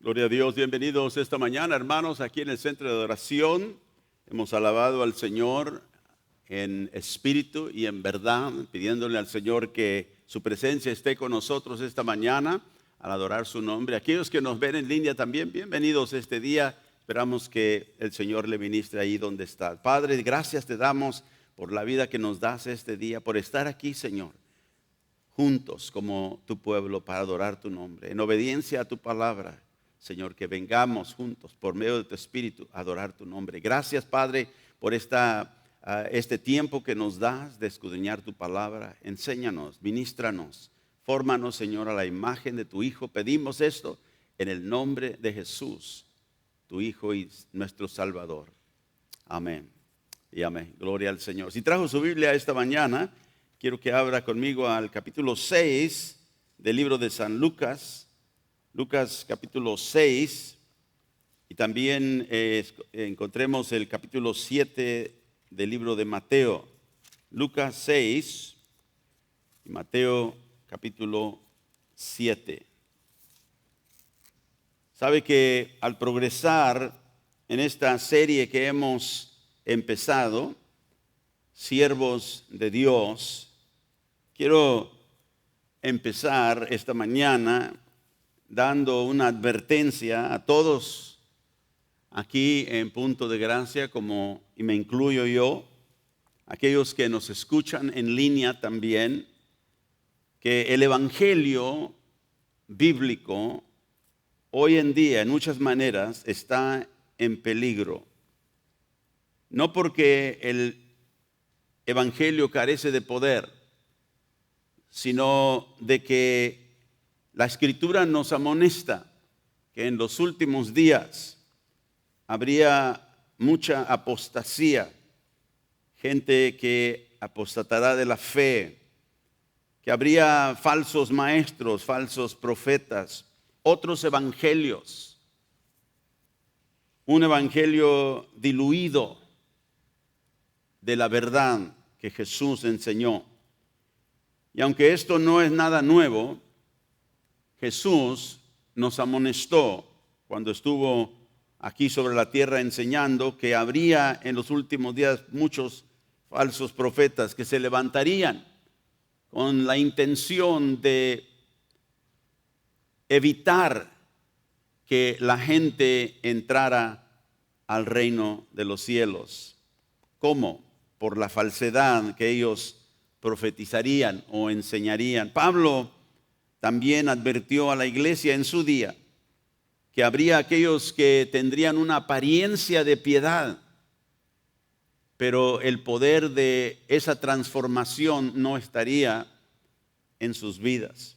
Gloria a Dios, bienvenidos esta mañana, hermanos, aquí en el centro de adoración. Hemos alabado al Señor en espíritu y en verdad, pidiéndole al Señor que su presencia esté con nosotros esta mañana al adorar su nombre. Aquellos que nos ven en línea también, bienvenidos este día. Esperamos que el Señor le ministre ahí donde está. Padre, gracias te damos por la vida que nos das este día, por estar aquí, Señor, juntos como tu pueblo para adorar tu nombre, en obediencia a tu palabra. Señor, que vengamos juntos por medio de tu Espíritu a adorar tu nombre. Gracias, Padre, por este tiempo que nos das de escudriñar tu palabra. Enséñanos, ministranos, fórmanos, Señor, a la imagen de tu Hijo. Pedimos esto en el nombre de Jesús, tu Hijo y nuestro Salvador. Amén y amén. Gloria al Señor. Si trajo su Biblia esta mañana, quiero que abra conmigo al capítulo 6 del libro de San Lucas. Lucas capítulo 6, y también encontremos el capítulo 7 del libro de Mateo. Lucas 6 y Mateo capítulo 7. Sabe que al progresar en esta serie que hemos empezado, Siervos de Dios, quiero empezar esta mañana dando una advertencia a todos aquí en Punto de Gracia, y me incluyo yo, aquellos que nos escuchan en línea también, que el evangelio bíblico hoy en día en muchas maneras está en peligro. No porque el evangelio carece de poder, sino de que la Escritura nos amonesta que en los últimos días habría mucha apostasía, gente que apostatará de la fe, que habría falsos maestros, falsos profetas, otros evangelios, un evangelio diluido de la verdad que Jesús enseñó. Y aunque esto no es nada nuevo, Jesús nos amonestó cuando estuvo aquí sobre la tierra enseñando que habría en los últimos días muchos falsos profetas que se levantarían con la intención de evitar que la gente entrara al reino de los cielos. ¿Cómo? Por la falsedad que ellos profetizarían o enseñarían. Pablo también advirtió a la iglesia en su día que habría aquellos que tendrían una apariencia de piedad, pero el poder de esa transformación no estaría en sus vidas.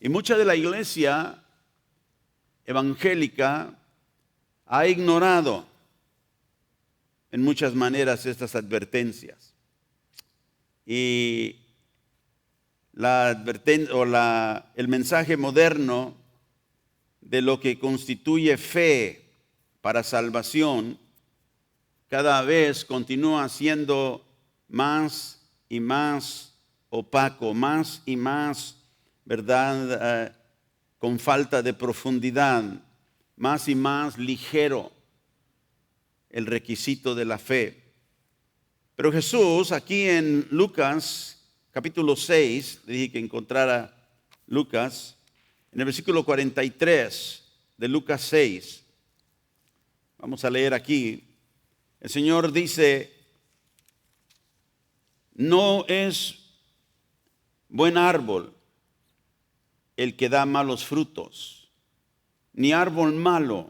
Y mucha de la iglesia evangélica ha ignorado en muchas maneras estas advertencias. Y el mensaje moderno de lo que constituye fe para salvación cada vez continúa siendo más y más opaco, más y más, ¿verdad? Con falta de profundidad, más y más ligero el requisito de la fe. Pero Jesús aquí en Lucas capítulo 6, le dije que encontrara Lucas, en el versículo 43 de Lucas 6, vamos a leer aquí, el Señor dice: no es buen árbol el que da malos frutos, ni árbol malo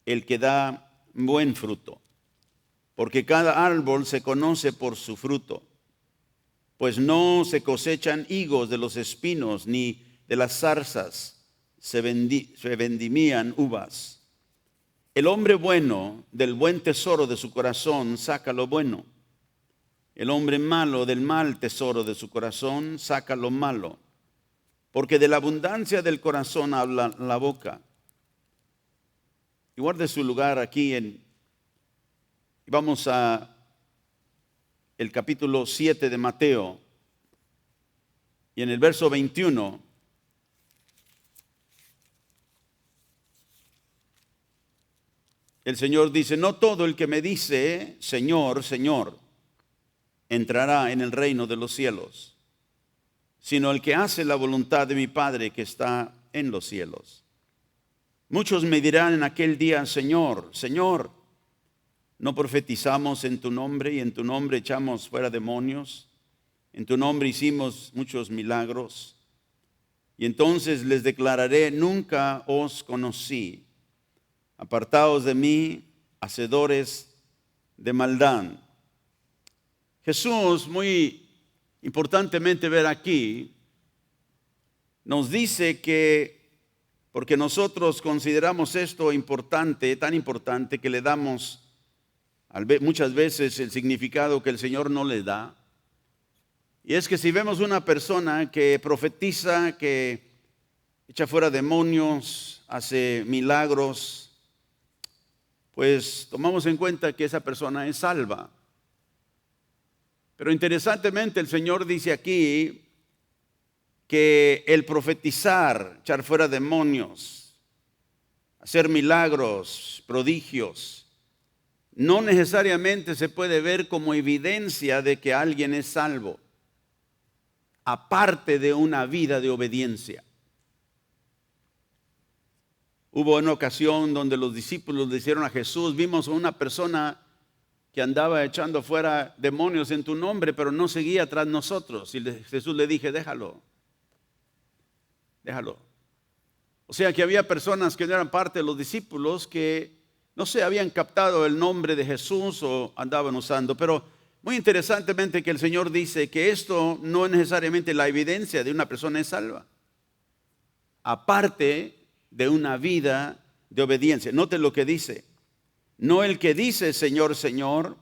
el que da buen fruto, porque cada árbol se conoce por su fruto. Pues no se cosechan higos de los espinos, ni de las zarzas se vendimían uvas. El hombre bueno del buen tesoro de su corazón saca lo bueno. El hombre malo del mal tesoro de su corazón saca lo malo. Porque de la abundancia del corazón habla la boca. Y guarde su lugar aquí y vamos a el capítulo 7 de Mateo, y en el verso 21 el Señor dice, no todo el que me dice, Señor, Señor, entrará en el reino de los cielos, sino el que hace la voluntad de mi Padre que está en los cielos. Muchos me dirán en aquel día, Señor, Señor, ¿no profetizamos en tu nombre y en tu nombre echamos fuera demonios? En tu nombre hicimos muchos milagros. Y entonces les declararé, nunca os conocí. Apartaos de mí, hacedores de maldad. Jesús, muy importantemente ver aquí, nos dice que, porque nosotros consideramos esto importante, tan importante, que le damos muchas veces el significado que el Señor no le da. Y es que si vemos una persona que profetiza, que echa fuera demonios, hace milagros, pues tomamos en cuenta que esa persona es salva. Pero interesantemente el Señor dice aquí que el profetizar, echar fuera demonios, hacer milagros, prodigios, no necesariamente se puede ver como evidencia de que alguien es salvo, aparte de una vida de obediencia. Hubo una ocasión donde los discípulos le dijeron a Jesús, vimos a una persona que andaba echando fuera demonios en tu nombre, pero no seguía tras nosotros. Y Jesús le dije, déjalo. O sea que había personas que no eran parte de los discípulos que no sé, habían captado el nombre de Jesús o andaban usando. Pero muy interesantemente que el Señor dice que esto no es necesariamente la evidencia de una persona es salva, aparte de una vida de obediencia. Note lo que dice. No el que dice Señor, Señor,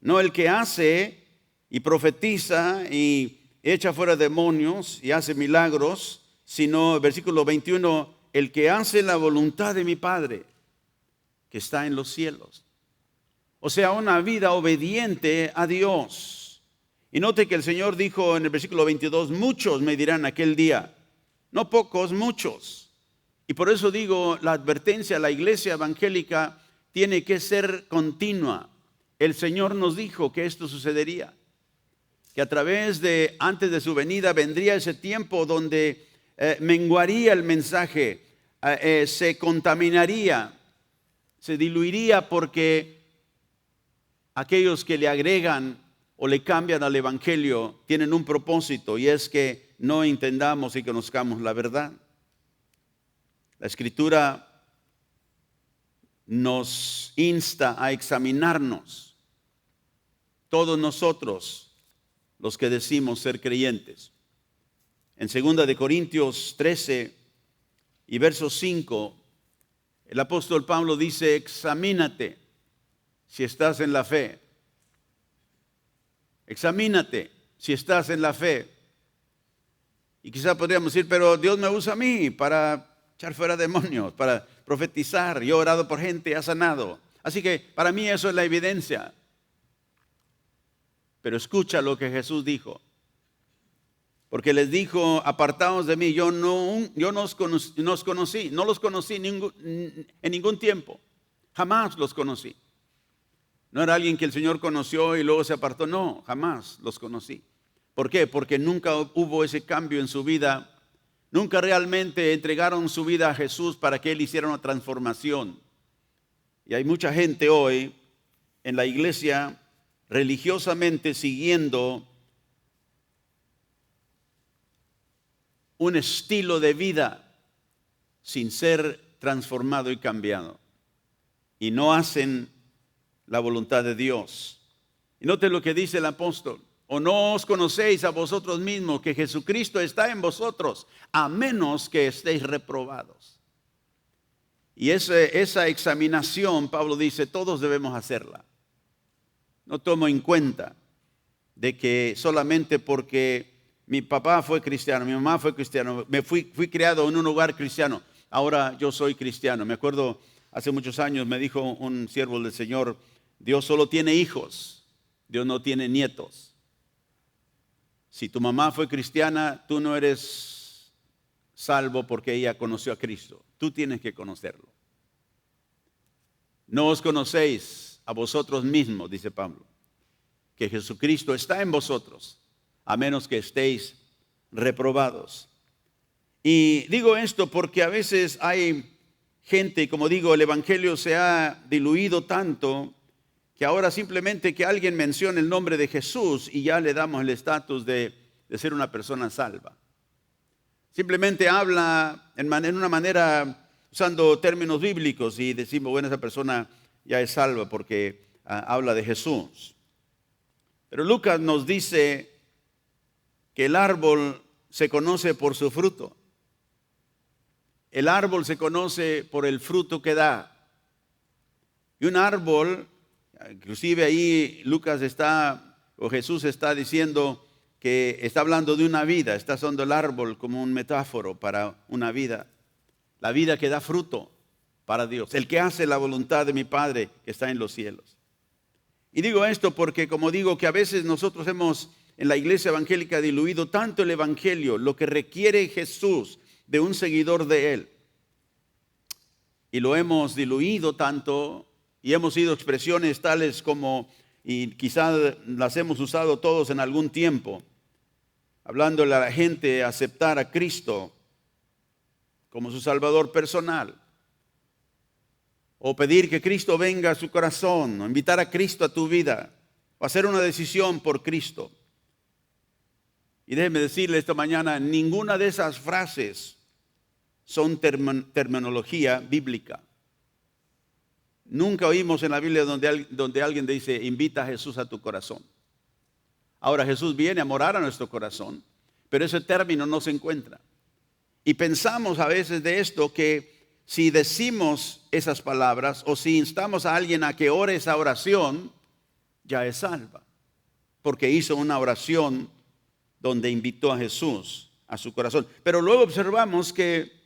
no el que hace y profetiza y echa fuera demonios y hace milagros, sino, versículo 21, el que hace la voluntad de mi Padre que está en los cielos. O sea, una vida obediente a Dios. Y note que el Señor dijo en el versículo 22, muchos me dirán aquel día, no pocos, muchos. Y por eso digo, la advertencia a la iglesia evangélica tiene que ser continua. El Señor nos dijo que esto sucedería, que a través de, antes de su venida, vendría ese tiempo donde menguaría el mensaje, se contaminaría, se diluiría porque aquellos que le agregan o le cambian al evangelio tienen un propósito, y es que no entendamos y conozcamos la verdad. La Escritura nos insta a examinarnos, todos nosotros los que decimos ser creyentes. En 2 de Corintios 13 y verso 5, el apóstol Pablo dice, examínate si estás en la fe. Examínate si estás en la fe. Y quizá podríamos decir, pero Dios me usa a mí para echar fuera demonios, para profetizar. Yo he orado por gente, ha sanado. Así que para mí eso es la evidencia. Pero escucha lo que Jesús dijo. Porque les dijo, apartaos de mí, yo no los conocí en ningún tiempo. Jamás los conocí. No era alguien que el Señor conoció y luego se apartó. No, jamás los conocí. ¿Por qué? Porque nunca hubo ese cambio en su vida. Nunca realmente entregaron su vida a Jesús para que Él hiciera una transformación. Y hay mucha gente hoy en la iglesia religiosamente siguiendo un estilo de vida sin ser transformado y cambiado. Y no hacen la voluntad de Dios. Y note lo que dice el apóstol. ¿O no os conocéis a vosotros mismos que Jesucristo está en vosotros, a menos que estéis reprobados? Y esa examinación, Pablo dice, todos debemos hacerla. No tomo en cuenta de que solamente porque mi papá fue cristiano, mi mamá fue cristiano, fui criado en un hogar cristiano, ahora yo soy cristiano. Me acuerdo, hace muchos años me dijo un siervo del Señor, Dios solo tiene hijos, Dios no tiene nietos. Si tu mamá fue cristiana, tú no eres salvo porque ella conoció a Cristo. Tú tienes que conocerlo. No os conocéis a vosotros mismos, dice Pablo, que Jesucristo está en vosotros, a menos que estéis reprobados. Y digo esto porque a veces hay gente, como digo, el evangelio se ha diluido tanto que ahora simplemente que alguien mencione el nombre de Jesús y ya le damos el estatus de ser una persona salva. Simplemente habla en una manera, usando términos bíblicos, y decimos, bueno, esa persona ya es salva porque habla de Jesús. Pero Lucas nos dice que el árbol se conoce por su fruto. El árbol se conoce por el fruto que da. Y un árbol, inclusive ahí Jesús está diciendo que está hablando de una vida, está usando el árbol como un metáforo para una vida. La vida que da fruto para Dios, el que hace la voluntad de mi Padre que está en los cielos. Y digo esto porque, como digo, que a veces nosotros hemos en la iglesia evangélica diluido tanto el evangelio, lo que requiere Jesús de un seguidor de Él. Y lo hemos diluido tanto y hemos sido expresiones tales como, y quizás las hemos usado todos en algún tiempo, hablándole a la gente a aceptar a Cristo como su Salvador personal, o pedir que Cristo venga a su corazón, o invitar a Cristo a tu vida, o hacer una decisión por Cristo. Y déjeme decirle esta mañana, ninguna de esas frases son terminología bíblica. Nunca oímos en la Biblia donde alguien dice, invita a Jesús a tu corazón. Ahora Jesús viene a morar a nuestro corazón, pero ese término no se encuentra. Y pensamos a veces de esto que si decimos esas palabras o si instamos a alguien a que ore esa oración, ya es salva. Porque hizo una oración donde invitó a Jesús a su corazón. Pero luego observamos que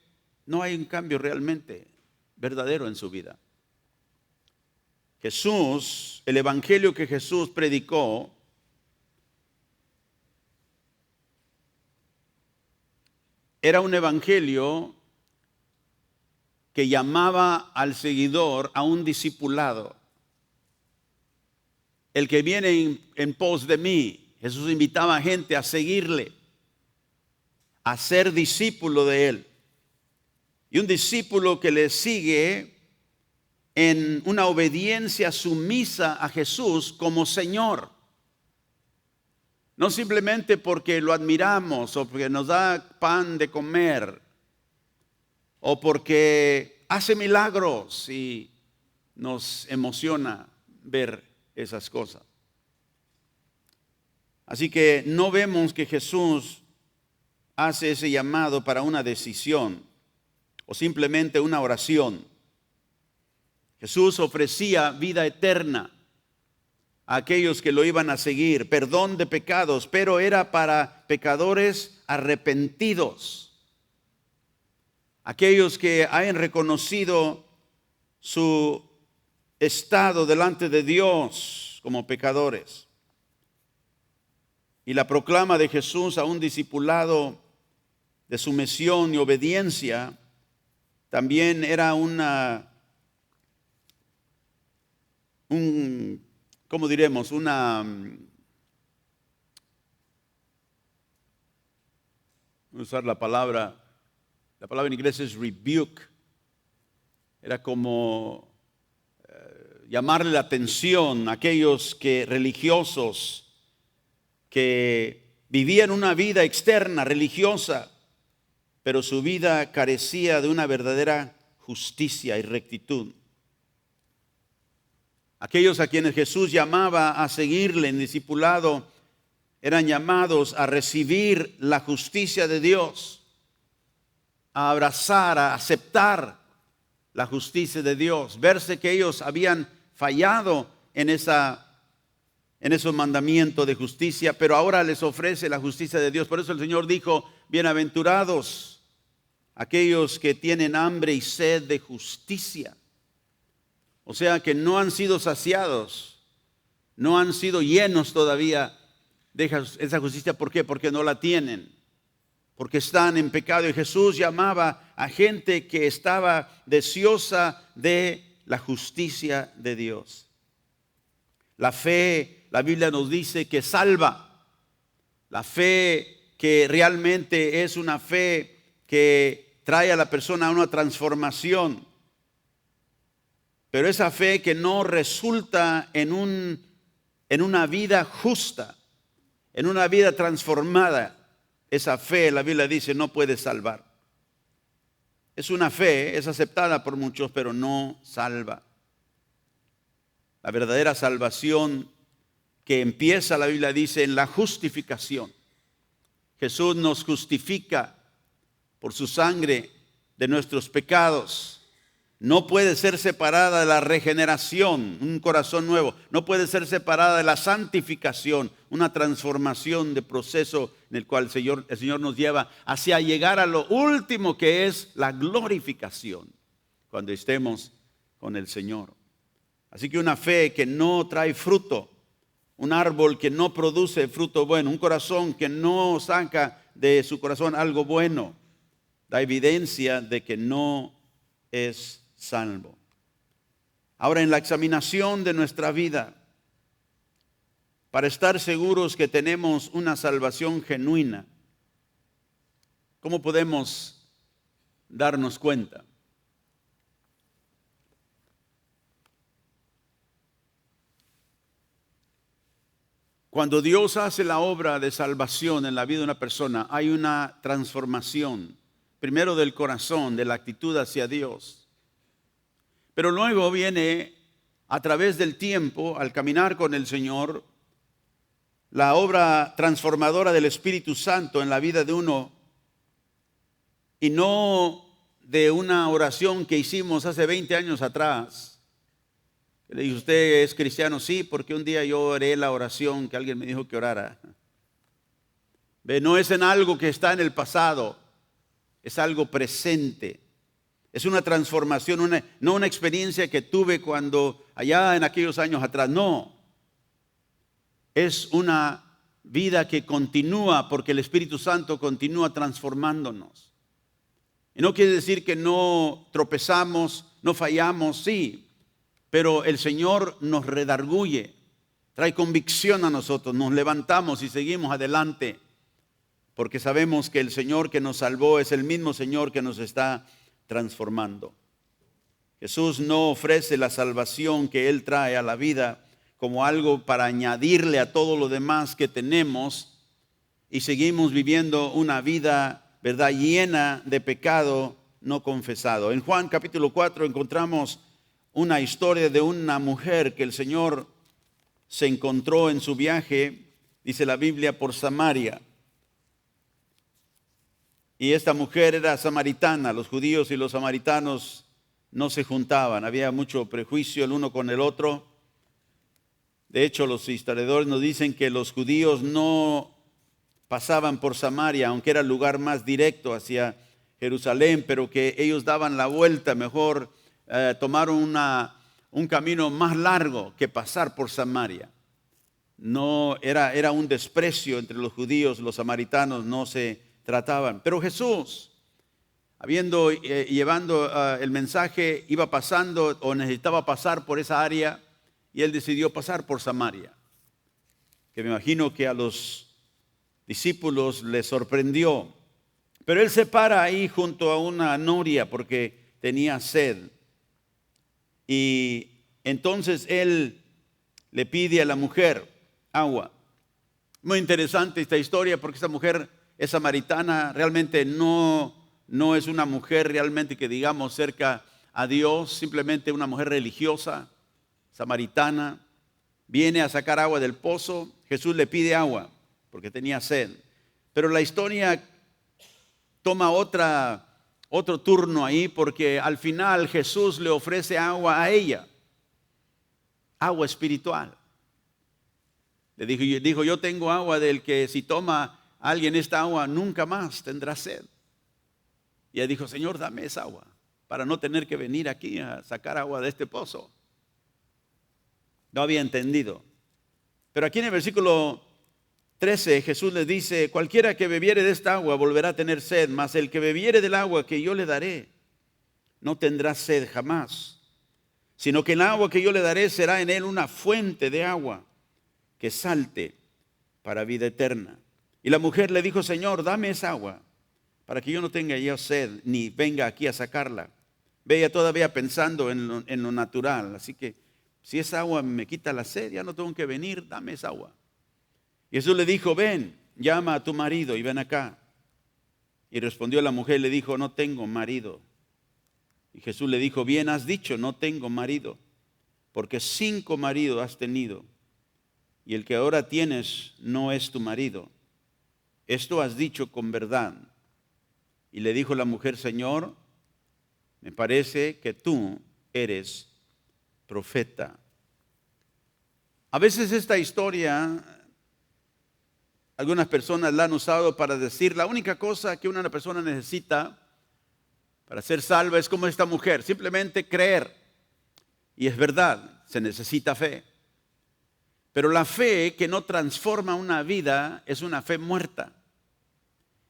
no hay un cambio realmente verdadero en su vida. Jesús, el evangelio que Jesús predicó, era un evangelio que llamaba al seguidor a un discipulado. El que viene en pos de mí, Jesús invitaba a gente a seguirle, a ser discípulo de Él. Y un discípulo que le sigue en una obediencia sumisa a Jesús como Señor. No simplemente porque lo admiramos o porque nos da pan de comer o porque hace milagros y nos emociona ver esas cosas. Así que no vemos que Jesús hace ese llamado para una decisión o simplemente una oración. Jesús ofrecía vida eterna a aquellos que lo iban a seguir, perdón de pecados, pero era para pecadores arrepentidos. Aquellos que hayan reconocido su estado delante de Dios como pecadores. Y la proclama de Jesús a un discipulado de sumisión y obediencia también era ¿cómo diremos? Usar la palabra en inglés es rebuke. Era como llamarle la atención a aquellos religiosos que vivían una vida externa, religiosa, pero su vida carecía de una verdadera justicia y rectitud. Aquellos a quienes Jesús llamaba a seguirle en discipulado eran llamados a recibir la justicia de Dios, a abrazar, a aceptar la justicia de Dios, verse que ellos habían fallado en esos mandamientos de justicia, pero ahora les ofrece la justicia de Dios. Por eso el Señor dijo, bienaventurados aquellos que tienen hambre y sed de justicia. O sea que no han sido saciados, no han sido llenos todavía de esa justicia. ¿Por qué? Porque no la tienen, porque están en pecado. Y Jesús llamaba a gente que estaba deseosa de la justicia de Dios. La fe, la Biblia nos dice que salva. La fe que realmente es una fe que trae a la persona a una transformación. Pero esa fe que no resulta en una vida justa, en una vida transformada, esa fe, la Biblia dice, no puede salvar. Es una fe, es aceptada por muchos, pero no salva. La verdadera salvación que empieza, la Biblia dice, en la justificación. Jesús nos justifica por su sangre de nuestros pecados. No puede ser separada de la regeneración, un corazón nuevo. No puede ser separada de la santificación, una transformación de proceso en el cual el Señor nos lleva hacia llegar a lo último, que es la glorificación, cuando estemos con el Señor. Así que una fe que no trae fruto, un árbol que no produce fruto bueno, un corazón que no saca de su corazón algo bueno, da evidencia de que no es salvo. Ahora, en la examinación de nuestra vida, para estar seguros que tenemos una salvación genuina, ¿cómo podemos darnos cuenta? Cuando Dios hace la obra de salvación en la vida de una persona, hay una transformación, primero del corazón, de la actitud hacia Dios. Pero luego viene, a través del tiempo, al caminar con el Señor, la obra transformadora del Espíritu Santo en la vida de uno, y no de una oración que hicimos hace 20 años atrás. Le dije, ¿usted es cristiano? Sí, porque un día yo oré la oración que alguien me dijo que orara. No es en algo que está en el pasado, es algo presente. Es una transformación, no una experiencia que tuve cuando allá en aquellos años atrás, no. Es una vida que continúa porque el Espíritu Santo continúa transformándonos. Y no quiere decir que no tropezamos, no fallamos, sí, pero el Señor nos redarguye, trae convicción a nosotros, nos levantamos y seguimos adelante, porque sabemos que el Señor que nos salvó es el mismo Señor que nos está transformando. Jesús no ofrece la salvación que Él trae a la vida como algo para añadirle a todo lo demás que tenemos y seguimos viviendo una vida, ¿verdad?, llena de pecado no confesado. En Juan capítulo 4 encontramos una historia de una mujer que el Señor se encontró en su viaje, dice la Biblia, por Samaria. Y esta mujer era samaritana. Los judíos y los samaritanos no se juntaban. Había mucho prejuicio el uno con el otro. De hecho, los historiadores nos dicen que los judíos no pasaban por Samaria, aunque era el lugar más directo hacia Jerusalén, pero que ellos daban la vuelta, mejor tomaron un camino más largo que pasar por Samaria. No era un desprecio entre los judíos, los samaritanos no se trataban. Pero Jesús, llevando el mensaje, iba pasando o necesitaba pasar por esa área y Él decidió pasar por Samaria, que me imagino que a los discípulos les sorprendió. Pero Él se para ahí junto a una noria porque tenía sed. Y entonces Él le pide a la mujer agua. Muy interesante esta historia porque esta mujer es samaritana, realmente no es una mujer realmente que digamos cerca a Dios, simplemente una mujer religiosa, samaritana, viene a sacar agua del pozo. Jesús le pide agua porque tenía sed. Pero la historia toma otro turno ahí porque al final Jesús le ofrece agua a ella, agua espiritual. Le dijo, yo tengo agua del que si toma alguien esta agua nunca más tendrá sed. Y ella dijo, Señor, dame esa agua para no tener que venir aquí a sacar agua de este pozo. No había entendido. Pero aquí en el versículo 13 Jesús les dice, cualquiera que bebiere de esta agua volverá a tener sed, mas el que bebiere del agua que yo le daré no tendrá sed jamás, sino que el agua que yo le daré será en él una fuente de agua que salte para vida eterna. Y la mujer le dijo, Señor, dame esa agua para que yo no tenga yo sed, ni venga aquí a sacarla. Veía todavía pensando en lo natural, así que si esa agua me quita la sed, ya no tengo que venir, dame esa agua. Y Jesús le dijo, ven, llama a tu marido y ven acá. Y respondió la mujer, le dijo, no tengo marido. Y Jesús le dijo, bien has dicho, no tengo marido, porque 5 maridos has tenido, y el que ahora tienes no es tu marido. Esto has dicho con verdad. Y le dijo la mujer, Señor, me parece que tú eres profeta. A veces esta historia, algunas personas la han usado para decir, la única cosa que una persona necesita para ser salva es como esta mujer, simplemente creer. Y es verdad, se necesita fe. Pero la fe que no transforma una vida es una fe muerta.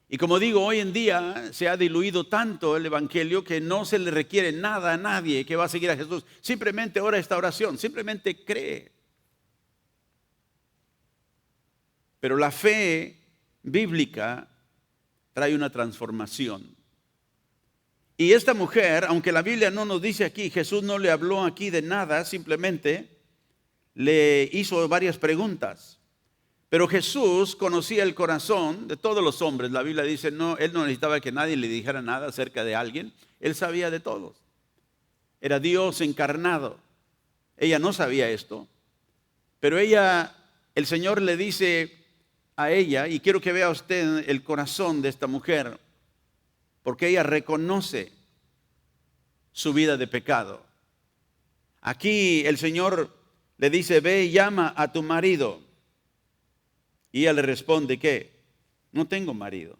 Y como digo, hoy en día se ha diluido tanto el evangelio que no se le requiere nada a nadie que va a seguir a Jesús. Simplemente ora esta oración, simplemente cree. Pero la fe bíblica trae una transformación. Y esta mujer, aunque la Biblia no nos dice aquí, Jesús no le habló aquí de nada, simplemente le hizo varias preguntas. Pero Jesús conocía el corazón de todos los hombres. La Biblia dice, no, él no necesitaba que nadie le dijera nada acerca de alguien. Él sabía de todos. Era Dios encarnado. Ella no sabía esto. Pero el Señor le dice a ella, y quiero que vea usted el corazón de esta mujer, porque ella reconoce su vida de pecado. Aquí el Señor le dice, ve y llama a tu marido. Y ella le responde, ¿qué? No tengo marido.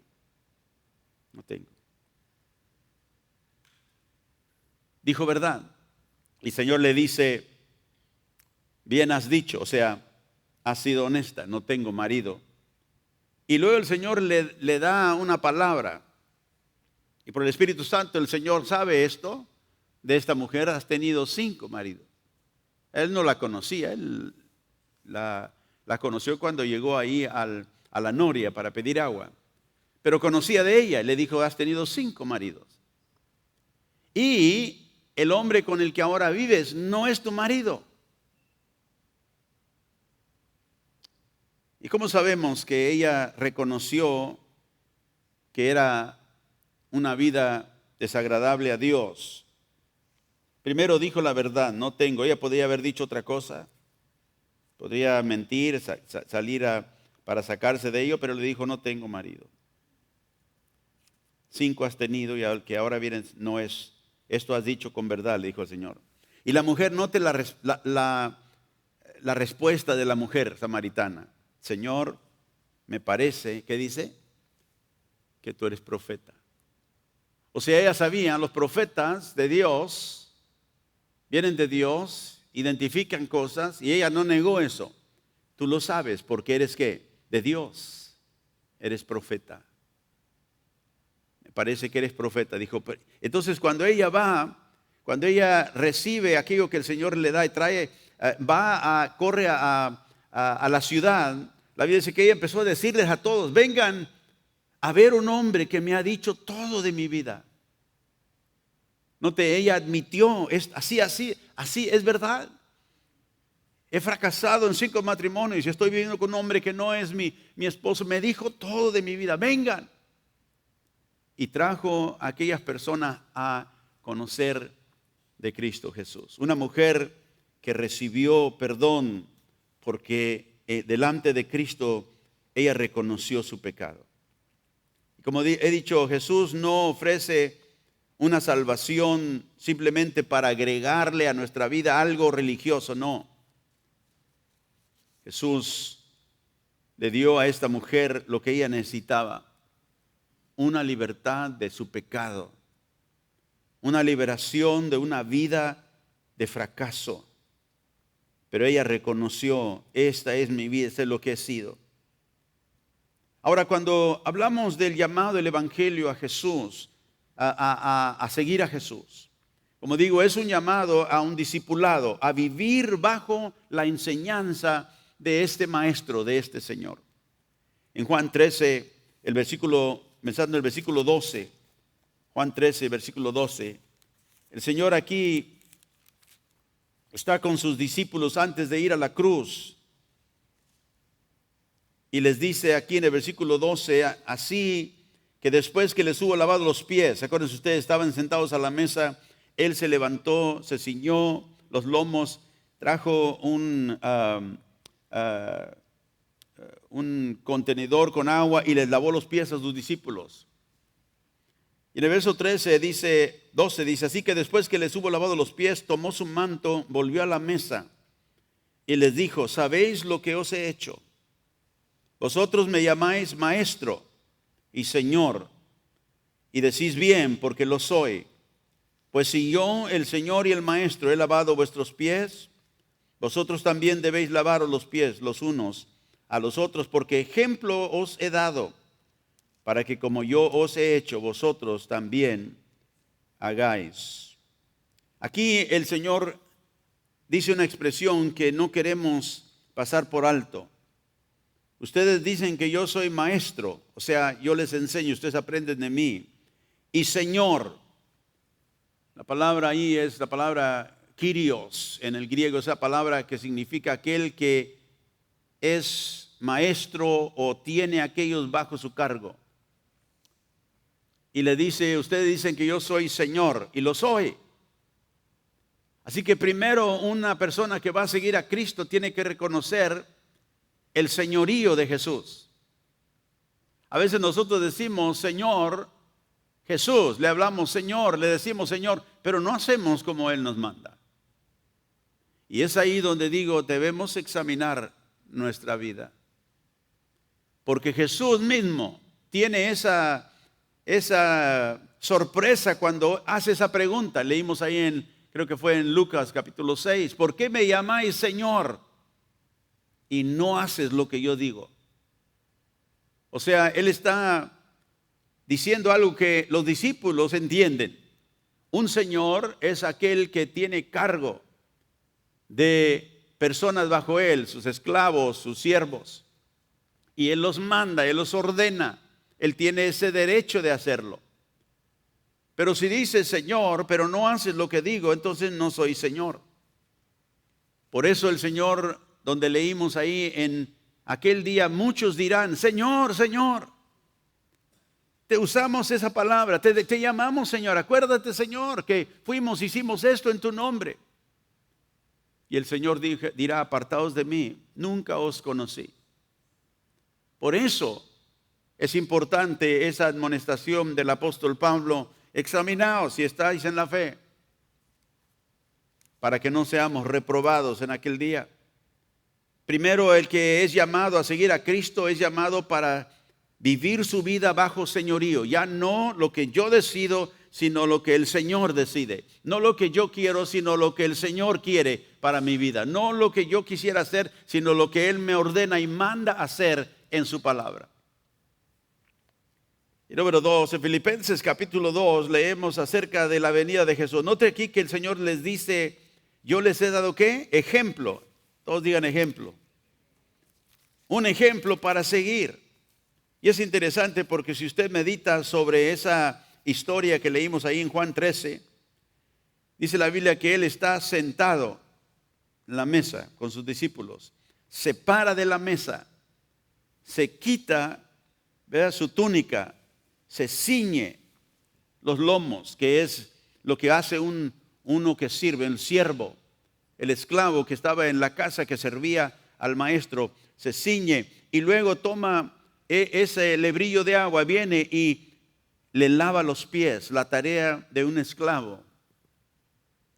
No tengo. Dijo verdad. Y el Señor le dice, bien has dicho, o sea, has sido honesta, no tengo marido. Y luego el Señor le da una palabra. Y por el Espíritu Santo el Señor sabe esto de esta mujer, has tenido 5 maridos. Él no la conocía, él la conoció cuando llegó ahí a la noria para pedir agua. Pero conocía de ella y le dijo, has tenido 5 maridos. Y el hombre con el que ahora vives no es tu marido. ¿Y cómo sabemos que ella reconoció que era una vida desagradable a Dios? Primero dijo la verdad, no tengo. Ella podría haber dicho otra cosa. Podría mentir, salir para sacarse de ello, pero le dijo, no tengo marido. 5 has tenido y al que ahora viene no es. Esto has dicho con verdad, le dijo el Señor. Y la mujer, note la respuesta de la mujer samaritana. Señor, me parece, ¿qué dice? Que tú eres profeta. O sea, ella sabía, los profetas de Dios vienen de Dios, identifican cosas y ella no negó eso. Tú lo sabes porque eres ¿qué? De Dios. Eres profeta. Me parece que eres profeta, dijo. Entonces cuando ella recibe aquello que el Señor le da y trae, corre a la ciudad, la Biblia dice que ella empezó a decirles a todos, vengan a ver un hombre que me ha dicho todo de mi vida. Note, ella admitió, así, es verdad. He fracasado en 5 matrimonios y estoy viviendo con un hombre que no es mi esposo. Me dijo todo de mi vida, vengan. Y trajo a aquellas personas a conocer de Cristo Jesús. Una mujer que recibió perdón porque delante de Cristo ella reconoció su pecado. Como he dicho, Jesús no ofrece una salvación simplemente para agregarle a nuestra vida algo religioso, no. Jesús le dio a esta mujer lo que ella necesitaba, una libertad de su pecado, una liberación de una vida de fracaso. Pero ella reconoció, esta es mi vida, esto es lo que he sido. Ahora, cuando hablamos del llamado del Evangelio a Jesús, a seguir a Jesús, Como digo, es un llamado a un discipulado, a vivir bajo la enseñanza de este maestro, de este Señor. En Juan 13, comenzando el versículo 12, Juan 13, versículo 12, el Señor aquí está con sus discípulos antes de ir a la cruz. Y les dice aquí en el versículo 12, así que después que les hubo lavado los pies, acuérdense ustedes, estaban sentados a la mesa, Él se levantó, se ciñó los lomos, trajo un contenedor con agua y les lavó los pies a sus discípulos. Y en el verso 12 dice, así que después que les hubo lavado los pies, tomó su manto, volvió a la mesa y les dijo, ¿sabéis lo que os he hecho? Vosotros me llamáis maestro y Señor, y decís bien, porque lo soy. Pues si yo, el Señor y el Maestro, he lavado vuestros pies, vosotros también debéis lavaros los pies los unos a los otros, porque ejemplo os he dado, para que como yo os he hecho, vosotros también hagáis. Aquí el Señor dice una expresión que no queremos pasar por alto. Ustedes dicen que yo soy maestro, o sea, yo les enseño, ustedes aprenden de mí. Y Señor, la palabra ahí es la palabra Kyrios en el griego, esa palabra que significa aquel que es maestro o tiene a aquellos bajo su cargo. Y le dice, ustedes dicen que yo soy Señor, y lo soy. Así que primero una persona que va a seguir a Cristo tiene que reconocer el señorío de Jesús. A veces nosotros decimos Señor Jesús, le hablamos Señor, le decimos Señor, pero no hacemos como Él nos manda. Y es ahí donde digo, debemos examinar nuestra vida. Porque Jesús mismo tiene esa sorpresa cuando hace esa pregunta. Leímos ahí creo que fue en Lucas capítulo 6, ¿por qué me llamáis Señor y no haces lo que yo digo? O sea, Él está diciendo algo que los discípulos entienden. Un Señor es aquel que tiene cargo de personas bajo Él, sus esclavos, sus siervos. Y Él los manda, Él los ordena. Él tiene ese derecho de hacerlo. Pero si dice Señor, pero no haces lo que digo, entonces no soy Señor. Por eso el Señor, donde leímos ahí en aquel día, muchos dirán, Señor, Señor. Te usamos esa palabra, te llamamos Señor. Acuérdate, Señor, que hicimos esto en tu nombre. Y el Señor dirá, apartaos de mí, nunca os conocí. Por eso es importante esa admonestación del apóstol Pablo, examinaos si estáis en la fe, para que no seamos reprobados en aquel día. Primero, el que es llamado a seguir a Cristo es llamado para vivir su vida bajo señorío. Ya no lo que yo decido, sino lo que el Señor decide. No lo que yo quiero, sino lo que el Señor quiere para mi vida. No lo que yo quisiera hacer, sino lo que Él me ordena y manda hacer en su palabra. Y número 2, en Filipenses capítulo 2 leemos acerca de la venida de Jesús. Note aquí que el Señor les dice, yo les he dado ¿qué? Ejemplo. Todos digan ejemplo. Un ejemplo para seguir. Y es interesante porque si usted medita sobre esa historia que leímos ahí en Juan 13, dice la Biblia que Él está sentado en la mesa con sus discípulos. Se para de la mesa, se quita, vea, su túnica, se ciñe los lomos, que es lo que hace uno que sirve, el siervo, el esclavo que estaba en la casa que servía al maestro, se ciñe y luego toma ese lebrillo de agua, viene y le lava los pies, la tarea de un esclavo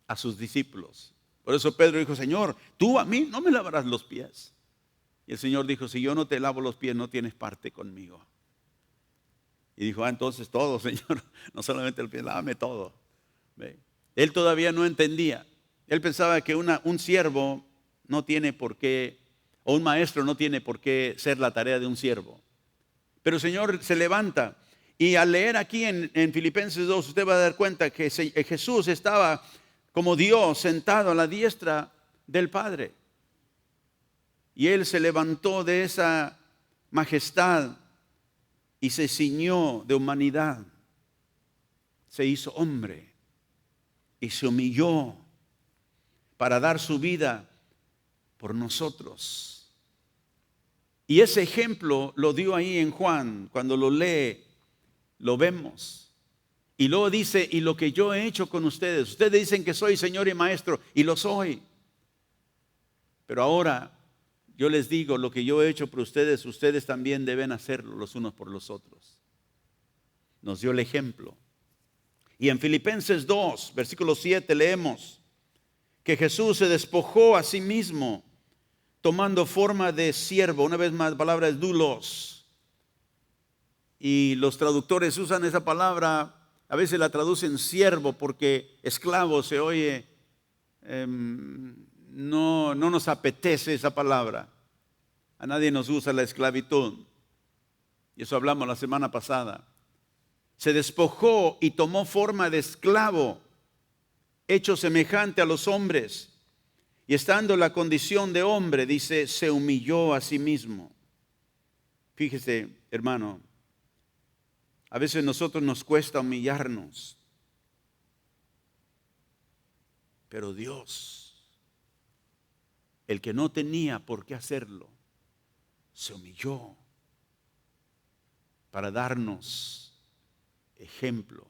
a sus discípulos. Por eso Pedro dijo, Señor, tú a mí no me lavarás los pies. Y el Señor dijo, si yo no te lavo los pies, no tienes parte conmigo. Y dijo, entonces todo, Señor, no solamente el pie, lávame todo. ¿Ve? Él todavía no entendía. Él pensaba que un siervo no tiene por qué, o un maestro no tiene por qué ser la tarea de un siervo. Pero el Señor se levanta Y al leer aquí en Filipenses 2, usted va a dar cuenta que Jesús estaba como Dios sentado a la diestra del Padre. Y Él se levantó de esa majestad y se ciñó de humanidad. Se hizo hombre y se humilló para dar su vida por nosotros. Y ese ejemplo lo dio ahí en Juan. Cuando lo lee, lo vemos. Y luego dice, y lo que yo he hecho con ustedes. Ustedes dicen que soy Señor y Maestro, y lo soy. Pero ahora yo les digo, lo que yo he hecho por ustedes, ustedes también deben hacerlo los unos por los otros. Nos dio el ejemplo. Y en Filipenses 2, versículo 7 leemos que Jesús se despojó a sí mismo, tomando forma de siervo. Una vez más, la palabra es doulos. Y los traductores usan esa palabra, a veces la traducen siervo porque esclavo se oye, no nos apetece esa palabra. A nadie nos gusta la esclavitud. Y eso hablamos la semana pasada. Se despojó y tomó forma de esclavo, hecho semejante a los hombres. Y estando en la condición de hombre, dice, se humilló a sí mismo. Fíjese, hermano, a veces a nosotros nos cuesta humillarnos. Pero Dios, el que no tenía por qué hacerlo, se humilló para darnos ejemplo.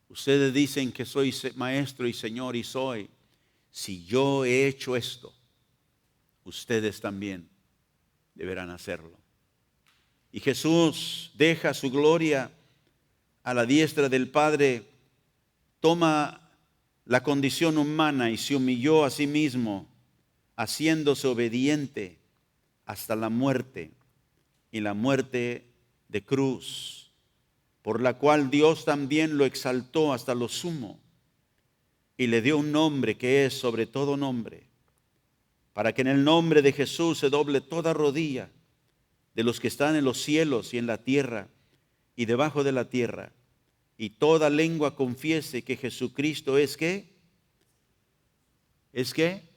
Ustedes dicen que soy maestro y Señor y soy. Si yo he hecho esto, ustedes también deberán hacerlo. Y Jesús deja su gloria a la diestra del Padre, toma la condición humana y se humilló a sí mismo, haciéndose obediente hasta la muerte, y la muerte de cruz, por la cual Dios también lo exaltó hasta lo sumo y le dio un nombre que es sobre todo nombre, para que en el nombre de Jesús se doble toda rodilla de los que están en los cielos y en la tierra y debajo de la tierra, y toda lengua confiese que Jesucristo es ¿qué? ¿Es qué?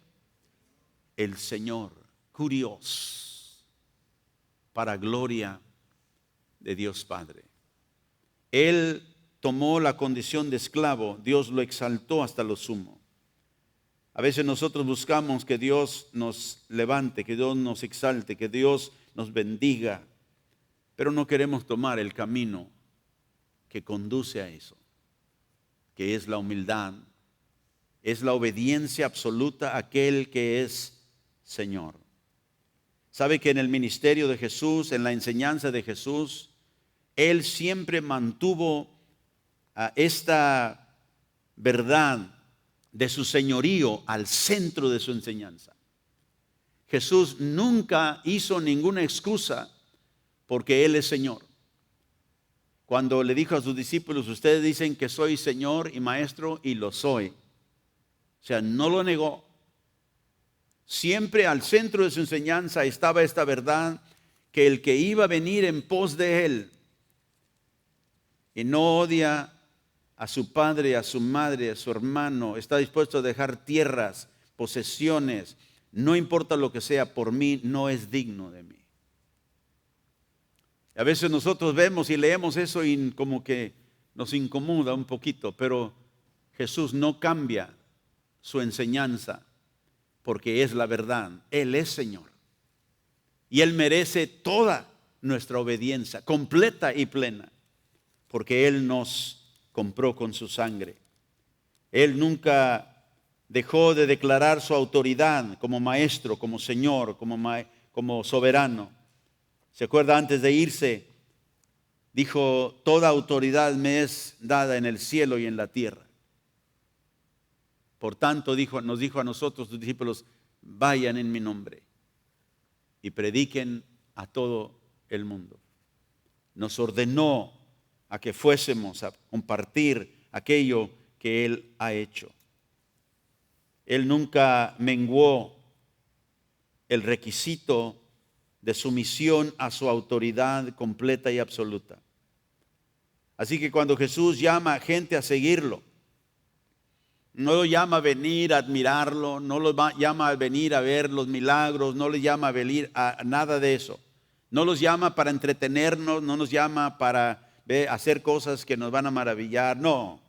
El Señor, Curios, para gloria de Dios Padre. Él tomó la condición de esclavo, Dios lo exaltó hasta lo sumo. A veces nosotros buscamos que Dios nos levante, que Dios nos exalte, que Dios nos bendiga, pero no queremos tomar el camino que conduce a eso, que es la humildad, es la obediencia absoluta a aquel que es Señor. ¿Sabe que en el ministerio de Jesús, en la enseñanza de Jesús, Él siempre mantuvo esta verdad de su señorío al centro de su enseñanza? Jesús nunca hizo ninguna excusa porque Él es Señor. Cuando le dijo a sus discípulos, ustedes dicen que soy Señor y Maestro, y lo soy. O sea, no lo negó. Siempre al centro de su enseñanza estaba esta verdad, que el que iba a venir en pos de Él y no odia a su padre, a su madre, a su hermano, está dispuesto a dejar tierras, posesiones, no importa lo que sea, por mí no es digno de mí. A veces nosotros vemos y leemos eso y como que nos incomoda un poquito, pero Jesús no cambia su enseñanza porque es la verdad. Él es Señor y Él merece toda nuestra obediencia, completa y plena, porque Él nos compró con su sangre. Él nunca dejó de declarar su autoridad como maestro, como Señor, como soberano. ¿Se acuerda? Antes de irse, dijo, toda autoridad me es dada en el cielo y en la tierra. Por tanto, nos dijo a nosotros, sus discípulos, vayan en mi nombre y prediquen a todo el mundo. Nos ordenó a que fuésemos a compartir aquello que Él ha hecho. Él nunca menguó el requisito de sumisión a su autoridad completa y absoluta. Así que cuando Jesús llama a gente a seguirlo, no lo llama a venir a admirarlo, no lo llama a venir a ver los milagros, no le llama a venir a nada de eso. No los llama para entretenernos, no nos llama para hacer cosas que nos van a maravillar, no.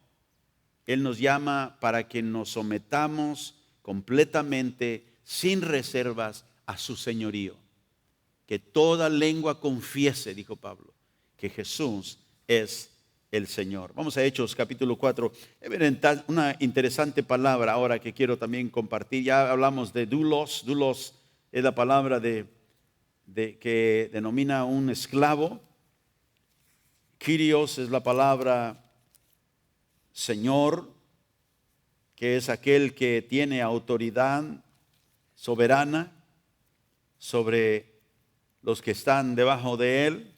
Él nos llama para que nos sometamos completamente, sin reservas, a su señorío. Que toda lengua confiese, dijo Pablo, que Jesús es el Señor. Vamos a Hechos capítulo 4. Una interesante palabra ahora que quiero también compartir. Ya hablamos de doulos. Doulos es la palabra que denomina un esclavo. Kyrios es la palabra Señor, que es aquel que tiene autoridad soberana sobre los que están debajo de él.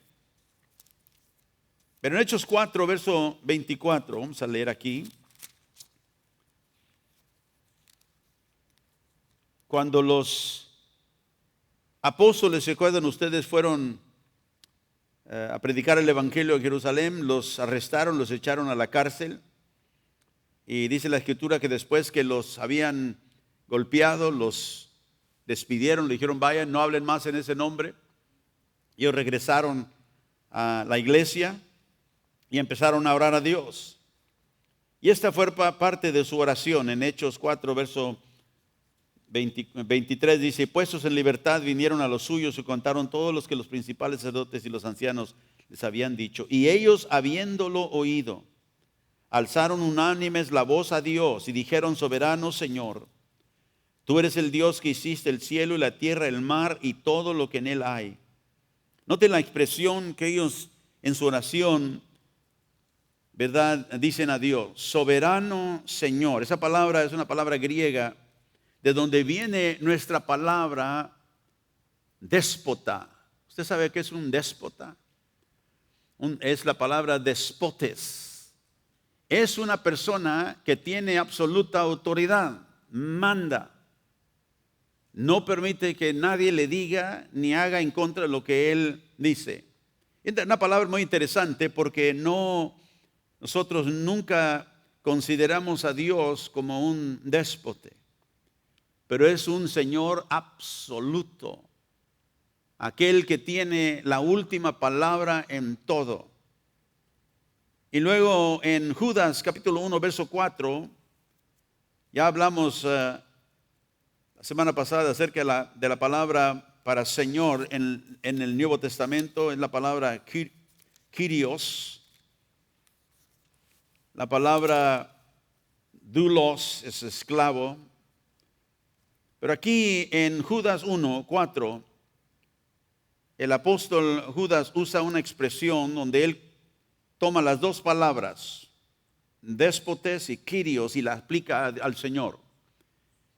Pero en Hechos 4, verso 24, vamos a leer aquí. Cuando los apóstoles, ¿se acuerdan ustedes? Fueron a predicar el evangelio en Jerusalén, los arrestaron, los echaron a la cárcel. Y dice la escritura que después que los habían golpeado, los despidieron, le dijeron, vayan, no hablen más en ese nombre. Ellos regresaron a la iglesia y empezaron a orar a Dios. Y esta fue parte de su oración en Hechos 4, verso 23, dice, puestos en libertad vinieron a los suyos y contaron todos los que los principales sacerdotes y los ancianos les habían dicho. Y ellos, habiéndolo oído, alzaron unánimes la voz a Dios y dijeron, soberano Señor, tú eres el Dios que hiciste el cielo y la tierra, el mar y todo lo que en él hay. Noten la expresión que ellos en su oración, ¿verdad?, dicen a Dios, soberano Señor. Esa palabra es una palabra griega de donde viene nuestra palabra déspota. ¿Usted sabe qué es un déspota? Es la palabra despotes. Es una persona que tiene absoluta autoridad, manda. No permite que nadie le diga ni haga en contra de lo que él dice. Es una palabra muy interesante porque nosotros nunca consideramos a Dios como un déspote, pero es un Señor absoluto, aquel que tiene la última palabra en todo. Y luego en Judas capítulo 1, verso 4, ya hablamos la semana pasada acerca de la palabra para Señor en el Nuevo Testamento, es la palabra Kyrios. La palabra doulos es esclavo. Pero aquí en Judas 1, 4, el apóstol Judas usa una expresión donde él toma las dos palabras, déspotes y Kyrios, y la aplica al Señor.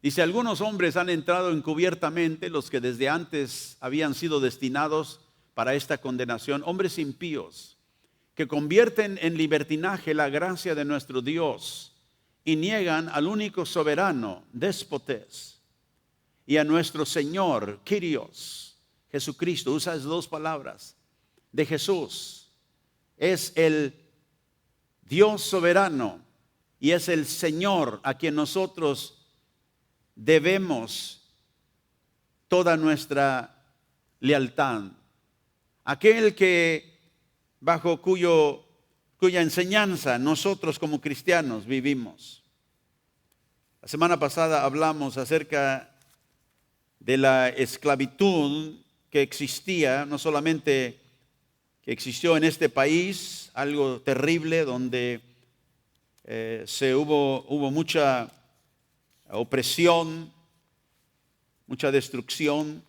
Dice, algunos hombres han entrado encubiertamente, los que desde antes habían sido destinados para esta condenación, hombres impíos, que convierten en libertinaje la gracia de nuestro Dios y niegan al único soberano, déspotes, y a nuestro Señor, Kyrios, Jesucristo. Usa esas dos palabras de Jesús. Es el Dios soberano y es el Señor a quien nosotros debemos toda nuestra lealtad. Aquel que bajo cuya enseñanza nosotros como cristianos vivimos. La semana pasada hablamos acerca de la esclavitud que existía, no solamente que existió en este país, algo terrible donde hubo mucha opresión, mucha destrucción,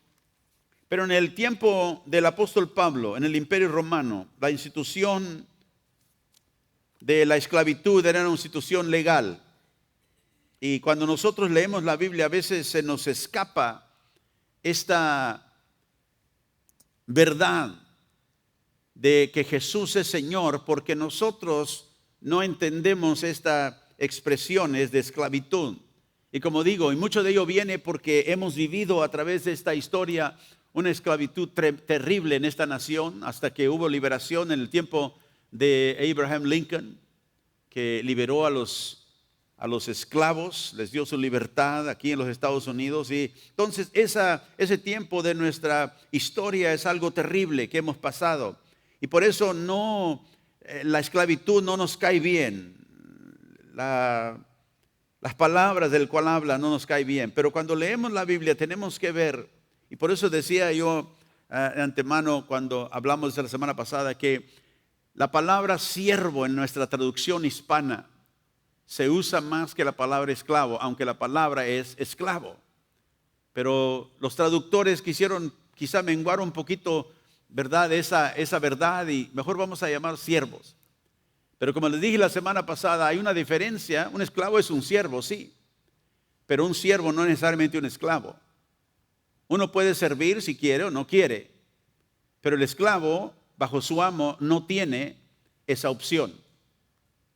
pero en el tiempo del apóstol Pablo, en el Imperio Romano, la institución de la esclavitud era una institución legal. Y cuando nosotros leemos la Biblia, a veces se nos escapa esta verdad de que Jesús es Señor, porque nosotros no entendemos estas expresiones de esclavitud. Y como digo, y mucho de ello viene porque hemos vivido a través de esta historia una esclavitud terrible en esta nación, hasta que hubo liberación en el tiempo de Abraham Lincoln, que liberó a los esclavos, les dio su libertad aquí en los Estados Unidos. Y entonces ese tiempo de nuestra historia es algo terrible que hemos pasado. Y por eso la esclavitud no nos cae bien. Las palabras del cual habla no nos cae bien. Pero cuando leemos la Biblia tenemos que ver, y por eso decía yo de antemano cuando hablamos de la semana pasada, que la palabra siervo en nuestra traducción hispana se usa más que la palabra esclavo, aunque la palabra es esclavo. Pero los traductores quisieron quizá menguar un poquito, ¿verdad?, esa verdad, y mejor vamos a llamar siervos. Pero como les dije la semana pasada, hay una diferencia. Un esclavo es un siervo, sí, pero un siervo no es necesariamente un esclavo. Uno puede servir si quiere o no quiere, pero el esclavo bajo su amo no tiene esa opción.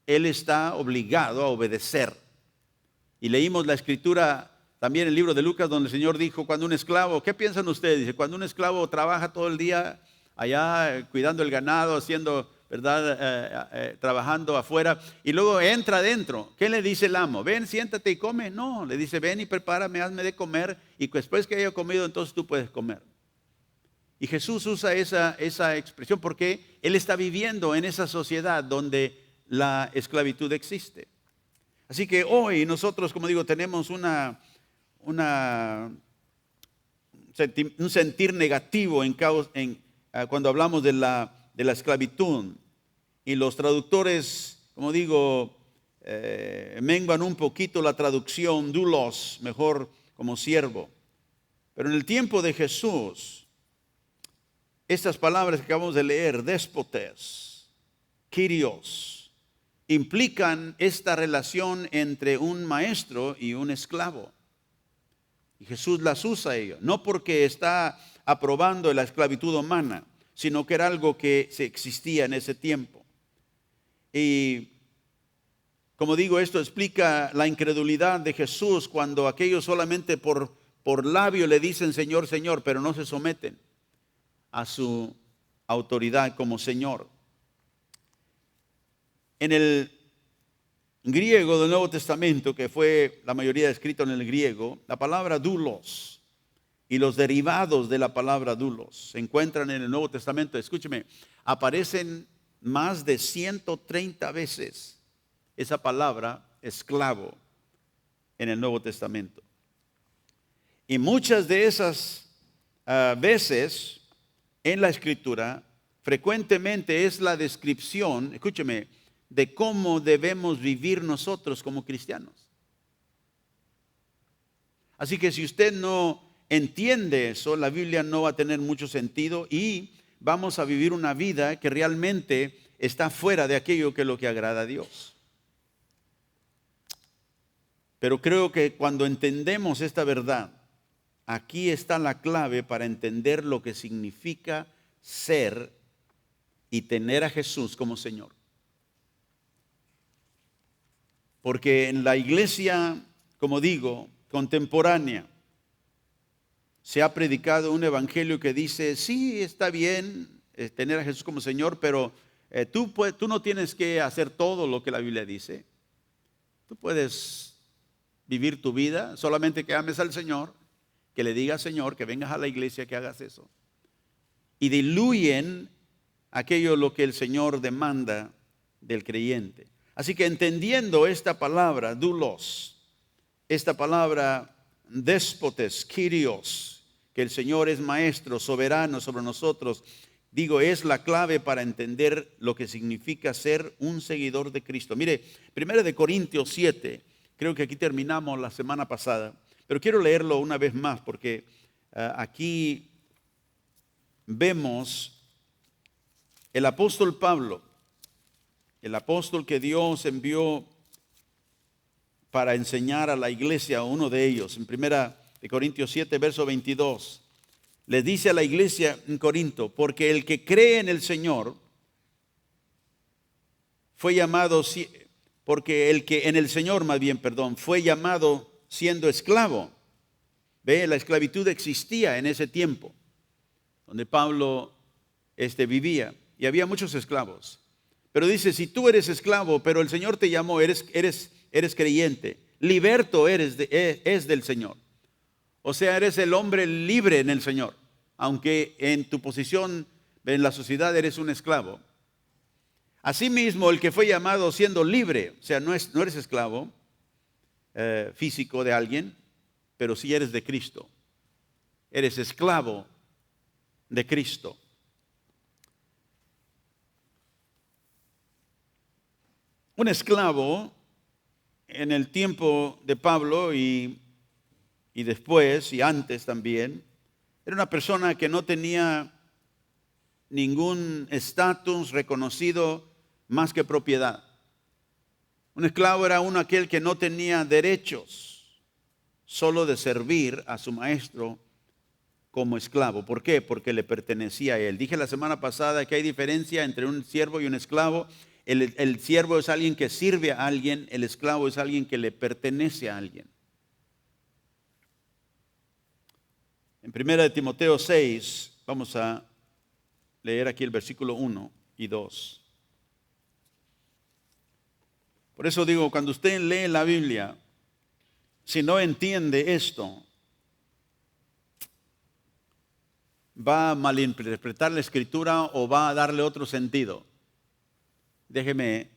Él está obligado a obedecer. Y leímos la escritura también en el libro de Lucas, donde el Señor dijo, cuando un esclavo, ¿qué piensan ustedes? Dice, cuando un esclavo trabaja todo el día allá cuidando el ganado, haciendo, ¿verdad?, trabajando afuera, y luego entra adentro, ¿qué le dice el amo? Ven, siéntate y come. No, le dice, ven y prepárame, hazme de comer, y después que haya comido, entonces tú puedes comer. Y Jesús usa esa expresión porque Él está viviendo en esa sociedad donde la esclavitud existe. Así que hoy nosotros, como digo, tenemos un sentir negativo cuando hablamos de la esclavitud. Y los traductores, como digo, menguan un poquito la traducción doulos, mejor como siervo. Pero en el tiempo de Jesús, estas palabras que acabamos de leer, déspotes, kyrios, implican esta relación entre un maestro y un esclavo. Y Jesús las usa ellos, no porque está aprobando la esclavitud humana, sino que era algo que existía en ese tiempo. Y como digo, esto explica la incredulidad de Jesús cuando aquellos solamente por labio le dicen Señor, Señor, pero no se someten a su autoridad como Señor. En el griego del Nuevo Testamento, que fue la mayoría escrito en el griego, la palabra doulos y los derivados de la palabra doulos se encuentran en el Nuevo Testamento. Escúcheme, aparecen más de 130 veces esa palabra esclavo en el Nuevo Testamento. Y muchas de esas veces en la Escritura, frecuentemente es la descripción, escúcheme, de cómo debemos vivir nosotros como cristianos. Así que si usted no entiende eso, la Biblia no va a tener mucho sentido y vamos a vivir una vida que realmente está fuera de aquello que es lo que agrada a Dios. Pero creo que cuando entendemos esta verdad, aquí está la clave para entender lo que significa ser y tener a Jesús como Señor. Porque en la iglesia, como digo, contemporánea, se ha predicado un evangelio que dice, sí, está bien tener a Jesús como Señor, pero tú no tienes que hacer todo lo que la Biblia dice. Tú puedes vivir tu vida, solamente que ames al Señor, que le digas Señor, que vengas a la iglesia, que hagas eso. Y diluyen aquello lo que el Señor demanda del creyente. Así que entendiendo esta palabra, doulos, esta palabra déspotes, kyrios, que el Señor es maestro, soberano sobre nosotros, digo, es la clave para entender lo que significa ser un seguidor de Cristo. Mire, 1 Corintios 7, creo que aquí terminamos la semana pasada, pero quiero leerlo una vez más porque aquí vemos el apóstol Pablo, el apóstol que Dios envió para enseñar a la iglesia, uno de ellos, en 1 Corintios 7, verso 22, le dice a la iglesia en Corinto, porque el que cree en el Señor fue llamado, porque el que en el Señor más bien, fue llamado siendo esclavo. Ve, la esclavitud existía en ese tiempo donde Pablo vivía y había muchos esclavos. Pero dice, si tú eres esclavo, pero el Señor te llamó, eres creyente, liberto es del Señor. O sea, eres el hombre libre en el Señor, aunque en tu posición en la sociedad eres un esclavo. Asimismo, el que fue llamado siendo libre, o sea, no eres esclavo físico de alguien, pero sí eres de Cristo. Eres esclavo de Cristo. Un esclavo en el tiempo de Pablo y después y antes también, era una persona que no tenía ningún estatus reconocido más que propiedad. Un esclavo era aquel que no tenía derechos, solo de servir a su maestro como esclavo. ¿Por qué? Porque le pertenecía a él. Dije la semana pasada que hay diferencia entre un siervo y un esclavo. El siervo es alguien que sirve a alguien, el esclavo es alguien que le pertenece a alguien. En 1 Timoteo 6, vamos a leer aquí el versículo 1 y 2. Por eso digo, cuando usted lee la Biblia, si no entiende esto, va a malinterpretar la Escritura o va a darle otro sentido. Déjeme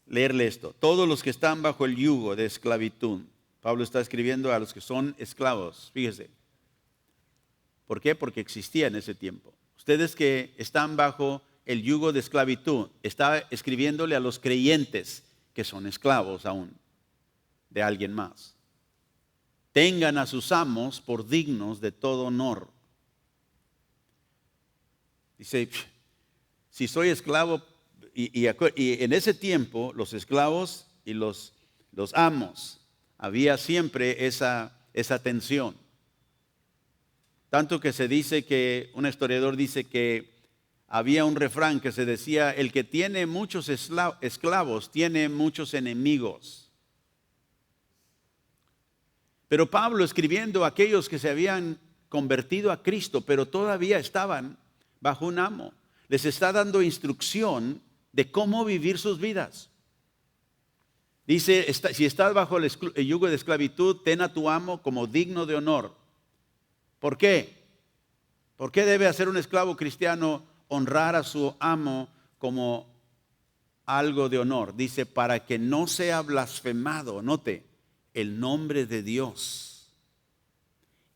leerle esto. Todos los que están bajo el yugo de esclavitud. Pablo está escribiendo a los que son esclavos. Fíjese. ¿Por qué? Porque existía en ese tiempo. Ustedes que están bajo el yugo de esclavitud, está escribiéndole a los creyentes que son esclavos aún de alguien más. Tengan a sus amos por dignos de todo honor. Dice, si soy esclavo, y en ese tiempo los esclavos y los amos, había siempre esa tensión. Tanto que se dice que, un historiador dice que había un refrán que se decía, el que tiene muchos esclavos tiene muchos enemigos. Pero Pablo, escribiendo a aquellos que se habían convertido a Cristo, pero todavía estaban bajo un amo, les está dando instrucción de cómo vivir sus vidas. Dice, si estás bajo el yugo de esclavitud, ten a tu amo como digno de honor. ¿Por qué? ¿Por qué debe hacer un esclavo cristiano honrar a su amo como algo de honor? Dice, para que no sea blasfemado, note, el nombre de Dios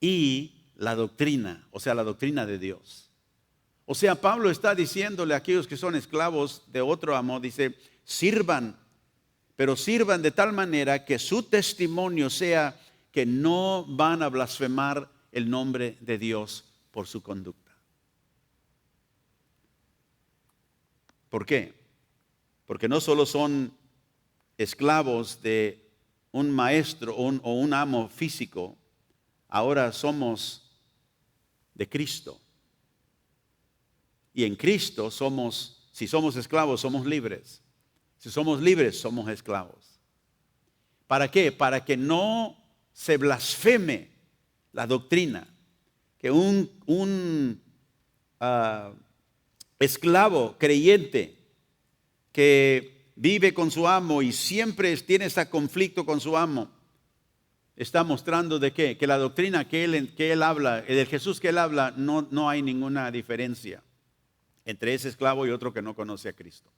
y la doctrina, o sea, la doctrina de Dios. O sea, Pablo está diciéndole a aquellos que son esclavos de otro amo, dice, sirvan, pero sirvan de tal manera que su testimonio sea que no van a blasfemar el nombre de Dios por su conducta. ¿Por qué? Porque no solo son esclavos de un maestro o un amo físico, ahora somos de Cristo. Y en Cristo si somos esclavos, somos libres. Si somos libres, somos esclavos. ¿Para qué? Para que no se blasfeme la doctrina. Que un esclavo creyente que vive con su amo y siempre tiene ese conflicto con su amo, está mostrando de qué, que la doctrina que él habla, el Jesús que él habla, no hay ninguna diferencia entre ese esclavo y otro que no conoce a Cristo.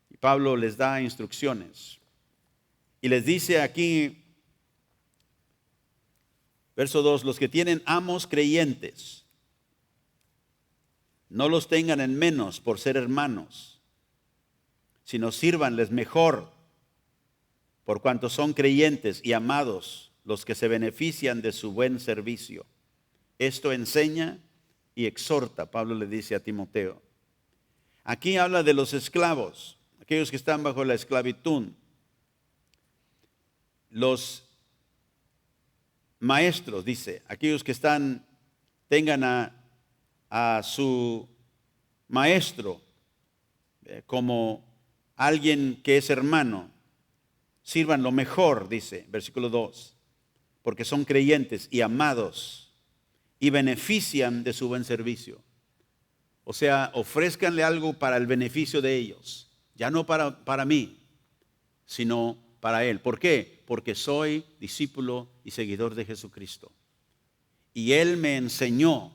Y Pablo les da instrucciones y les dice aquí, verso 2, los que tienen amos creyentes, no los tengan en menos por ser hermanos, sino sírvanles mejor, por cuanto son creyentes y amados los que se benefician de su buen servicio. Esto enseña y exhorta, Pablo le dice a Timoteo. Aquí habla de los esclavos, aquellos que están bajo la esclavitud. Los maestros, dice, aquellos que tengan a su maestro como alguien que es hermano, sirvan lo mejor, dice, versículo 2, porque son creyentes y amados y benefician de su buen servicio. O sea, ofrézcanle algo para el beneficio de ellos. Ya no para mí, sino para Él. ¿Por qué? Porque soy discípulo y seguidor de Jesucristo. Y Él me enseñó,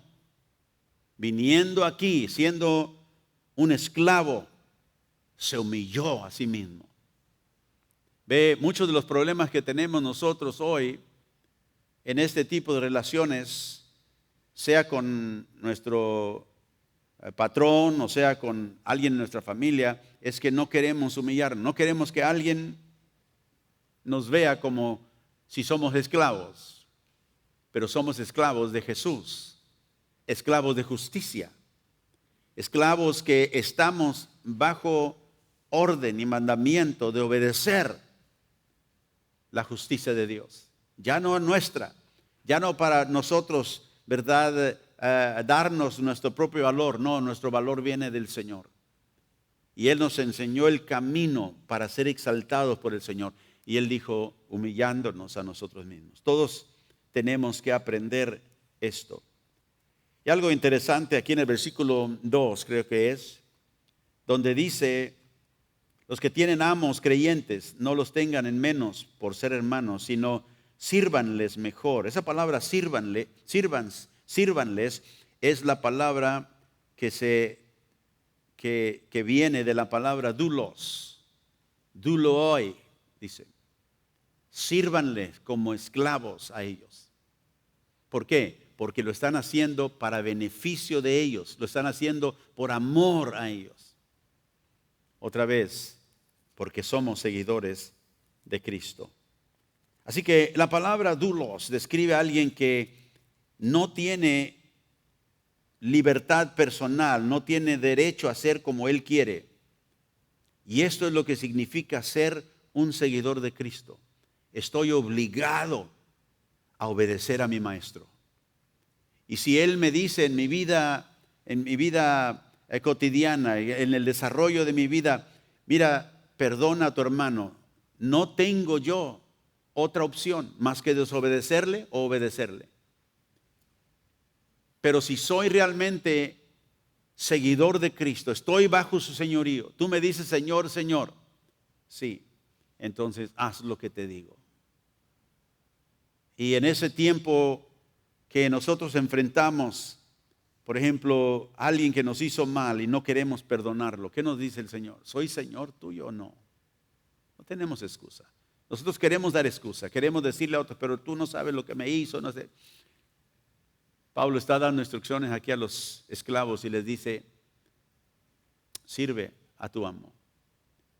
viniendo aquí, siendo un esclavo, se humilló a sí mismo. Ve, muchos de los problemas que tenemos nosotros hoy en este tipo de relaciones, sea con nuestro patrón o sea con alguien en nuestra familia, es que no queremos humillar, no queremos que alguien nos vea como si somos esclavos, pero somos esclavos de Jesús, esclavos de justicia, esclavos que estamos bajo orden y mandamiento de obedecer la justicia de Dios. Ya no nuestra, ya no para nosotros, ¿verdad? Darnos nuestro propio valor. No, nuestro valor viene del Señor. Y Él nos enseñó el camino para ser exaltados por el Señor. Y Él dijo, humillándonos a nosotros mismos. Todos tenemos que aprender esto. Y algo interesante aquí en el versículo 2, creo que es, donde dice, los que tienen amos creyentes, no los tengan en menos por ser hermanos, sino sírvanles mejor. Esa palabra sírvanles es la palabra que viene de la palabra doulos, doulooi, dice. Sírvanles como esclavos a ellos. ¿Por qué? Porque lo están haciendo para beneficio de ellos, lo están haciendo por amor a ellos. Otra vez, porque somos seguidores de Cristo. Así que la palabra doulos describe a alguien que no tiene libertad personal, no tiene derecho a hacer como él quiere. Y esto es lo que significa ser un seguidor de Cristo. Estoy obligado a obedecer a mi maestro. Y si él me dice en mi vida cotidiana, en el desarrollo de mi vida, mira, perdona a tu hermano, no tengo yo otra opción más que desobedecerle o obedecerle. Pero si soy realmente seguidor de Cristo, estoy bajo su señorío, tú me dices Señor, Señor, sí, entonces haz lo que te digo. Y en ese tiempo que nosotros enfrentamos, por ejemplo, a alguien que nos hizo mal y no queremos perdonarlo, ¿qué nos dice el Señor? ¿Soy Señor tuyo o no? No tenemos excusa. Nosotros queremos dar excusa, queremos decirle a otros, pero tú no sabes lo que me hizo, no sé. Pablo está dando instrucciones aquí a los esclavos y les dice, sirve a tu amo.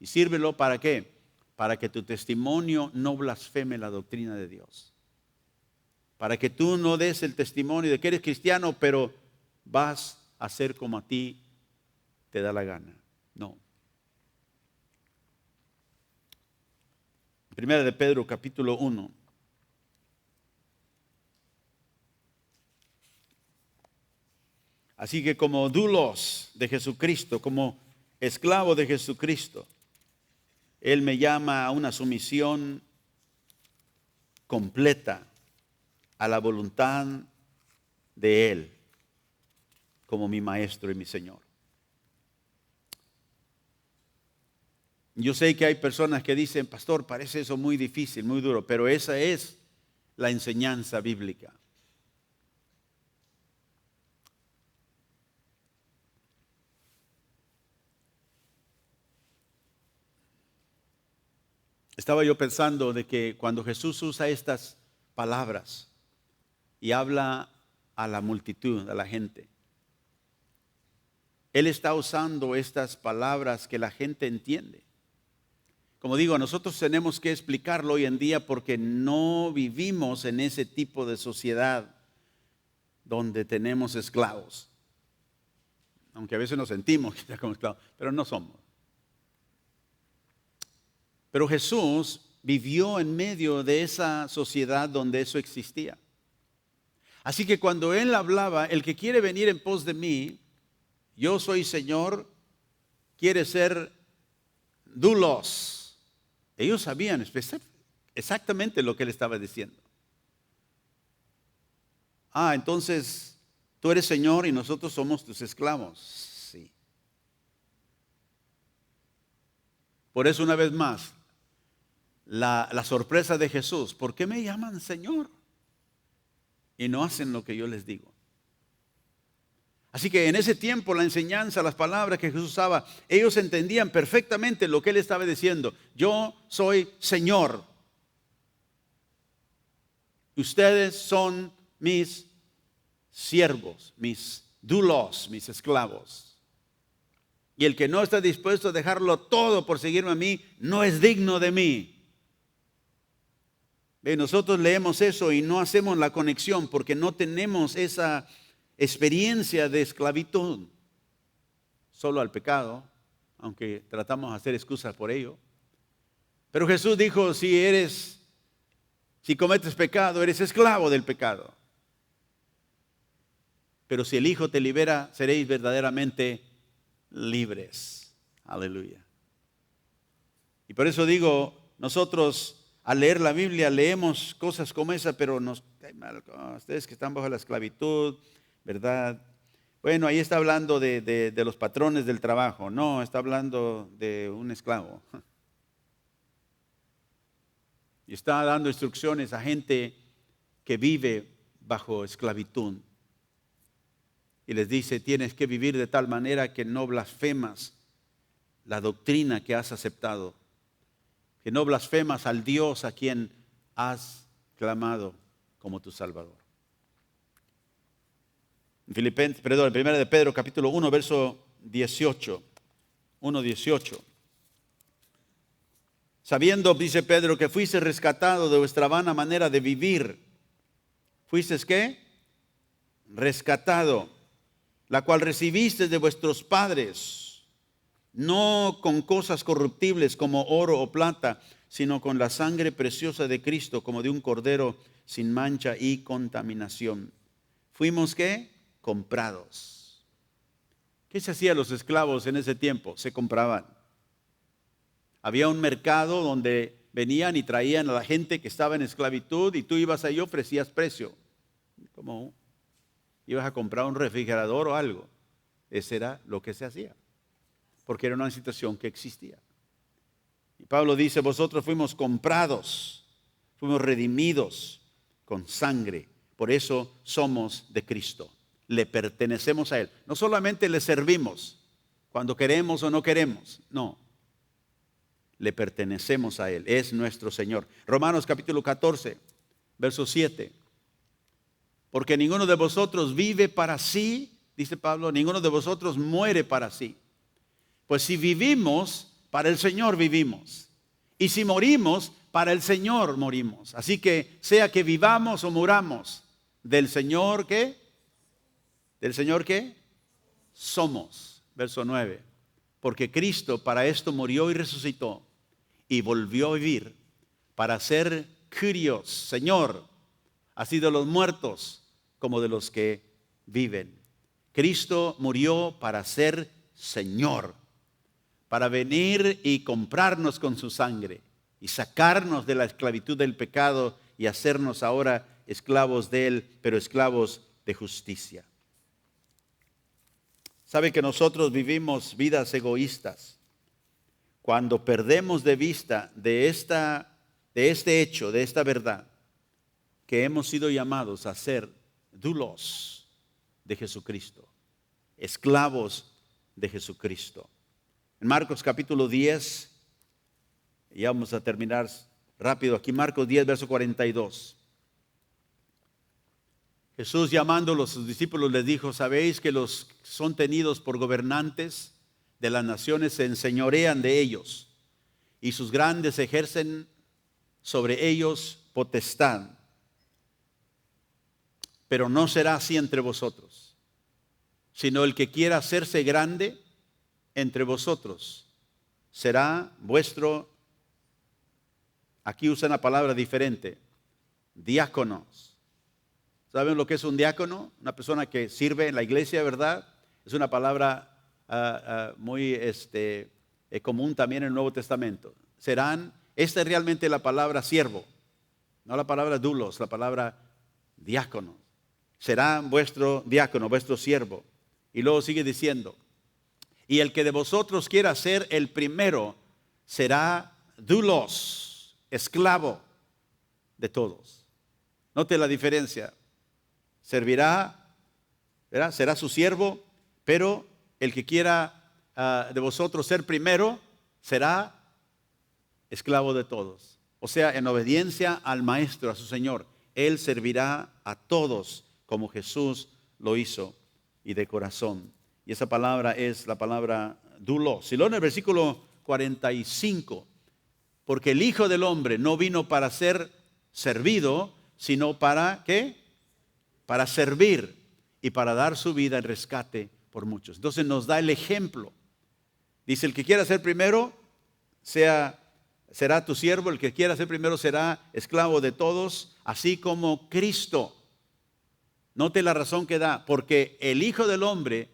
¿Y sírvelo para qué? Para que tu testimonio no blasfeme la doctrina de Dios. Para que tú no des el testimonio de que eres cristiano, pero vas a hacer como a ti te da la gana. No. Primera de Pedro, capítulo 1. Así que como doulos de Jesucristo, como esclavo de Jesucristo, Él me llama a una sumisión completa a la voluntad de Él, como mi maestro y mi Señor. Yo sé que hay personas que dicen, pastor, parece eso muy difícil, muy duro, pero esa es la enseñanza bíblica. Estaba yo pensando de que cuando Jesús usa estas palabras y habla a la multitud, a la gente, Él está usando estas palabras que la gente entiende. Como digo, nosotros tenemos que explicarlo hoy en día porque no vivimos en ese tipo de sociedad donde tenemos esclavos. Aunque a veces nos sentimos que estamos como esclavos, pero no somos. Pero Jesús vivió en medio de esa sociedad donde eso existía. Así que cuando Él hablaba, el que quiere venir en pos de mí, yo soy Señor, quiere ser doulos. Ellos sabían exactamente lo que Él estaba diciendo. Entonces tú eres Señor y nosotros somos tus esclavos. Sí. Por eso una vez más, la sorpresa de Jesús, ¿por qué me llaman Señor? Y no hacen lo que yo les digo. Así que en ese tiempo la enseñanza, las palabras que Jesús usaba, ellos entendían perfectamente lo que Él estaba diciendo. Yo soy Señor. Ustedes son mis siervos, mis doulos, mis esclavos. Y el que no está dispuesto a dejarlo todo por seguirme a mí, no es digno de mí. Nosotros leemos eso y no hacemos la conexión porque no tenemos esa experiencia de esclavitud solo al pecado, aunque tratamos de hacer excusas por ello. Pero Jesús dijo, si cometes pecado, eres esclavo del pecado. Pero si el Hijo te libera, seréis verdaderamente libres. Aleluya. Y por eso digo, nosotros al leer la Biblia leemos cosas como esa, pero nos cae mal. Ustedes que están bajo la esclavitud, ¿verdad? Bueno, ahí está hablando de los patrones del trabajo. No, está hablando de un esclavo. Y está dando instrucciones a gente que vive bajo esclavitud. Y les dice, tienes que vivir de tal manera que no blasfemas la doctrina que has aceptado. Que no blasfemas al Dios a quien has clamado como tu Salvador. En 1 de Pedro capítulo 1, verso 18. 1:18. Sabiendo, dice Pedro, que fuiste rescatado de vuestra vana manera de vivir. ¿Fuiste qué? Rescatado, la cual recibiste de vuestros padres, no con cosas corruptibles como oro o plata, sino con la sangre preciosa de Cristo, como de un cordero sin mancha y contaminación. ¿Fuimos qué? Comprados. ¿Qué se hacía a los esclavos en ese tiempo? Se compraban. Había un mercado donde venían y traían a la gente que estaba en esclavitud y tú ibas ahí y ofrecías precio. Como ibas a comprar un refrigerador o algo. Ese era lo que se hacía. Porque era una situación que existía. Y Pablo dice, vosotros fuimos comprados, fuimos redimidos con sangre. Por eso somos de Cristo. Le pertenecemos a Él. No solamente le servimos cuando queremos o no queremos. No. Le pertenecemos a Él. Es nuestro Señor. Romanos capítulo 14, verso 7. Porque ninguno de vosotros vive para sí, dice Pablo, ninguno de vosotros muere para sí. Pues si vivimos, para el Señor vivimos. Y si morimos, para el Señor morimos. Así que sea que vivamos o muramos, del Señor ¿qué? ¿Del Señor qué? Somos. Verso 9. Porque Cristo para esto murió y resucitó y volvió a vivir para ser Kyrios, Señor, así de los muertos como de los que viven. Cristo murió para ser Señor, para venir y comprarnos con su sangre y sacarnos de la esclavitud del pecado y hacernos ahora esclavos de Él, pero esclavos de justicia. Sabe que nosotros vivimos vidas egoístas cuando perdemos de vista de este hecho, de esta verdad, que hemos sido llamados a ser doulos de Jesucristo, esclavos de Jesucristo. En Marcos capítulo 10, ya vamos a terminar rápido aquí, Marcos 10, verso 42. Jesús llamando a sus discípulos les dijo, ¿sabéis que los que son tenidos por gobernantes de las naciones se enseñorean de ellos y sus grandes ejercen sobre ellos potestad? Pero no será así entre vosotros, sino el que quiera hacerse grande entre vosotros será vuestro, aquí usan una palabra diferente, diáconos. ¿Saben lo que es un diácono? Una persona que sirve en la iglesia, ¿verdad? Es una palabra muy común también en el Nuevo Testamento. Esta es realmente la palabra siervo, no la palabra doulos, la palabra diácono. será vuestro diácono, vuestro siervo. Y luego sigue diciendo, y el que de vosotros quiera ser el primero será doulos, esclavo de todos. Note la diferencia. Servirá, ¿verdad? Será su siervo, pero el que quiera de vosotros ser primero será esclavo de todos. O sea, en obediencia al maestro, a su Señor, Él servirá a todos como Jesús lo hizo y de corazón. Y esa palabra es la palabra doulos. Si lo en el versículo 45, porque el Hijo del Hombre no vino para ser servido, sino para, ¿qué? Para servir y para dar su vida en rescate por muchos. Entonces nos da el ejemplo. Dice, el que quiera ser primero, será tu siervo, el que quiera ser primero será esclavo de todos, así como Cristo. Note la razón que da, porque el Hijo del Hombre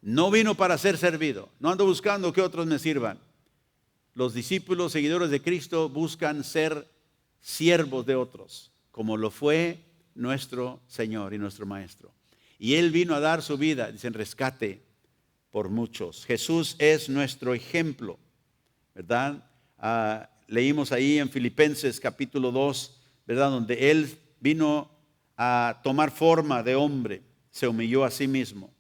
no vino para ser servido. No ando buscando que otros me sirvan. Los discípulos, seguidores de Cristo, buscan ser siervos de otros, como lo fue nuestro Señor y nuestro Maestro. Y Él vino a dar su vida, dicen, rescate por muchos. Jesús es nuestro ejemplo, ¿verdad? Leímos ahí en Filipenses capítulo 2, ¿verdad? Donde Él vino a tomar forma de hombre, se humilló a sí mismo.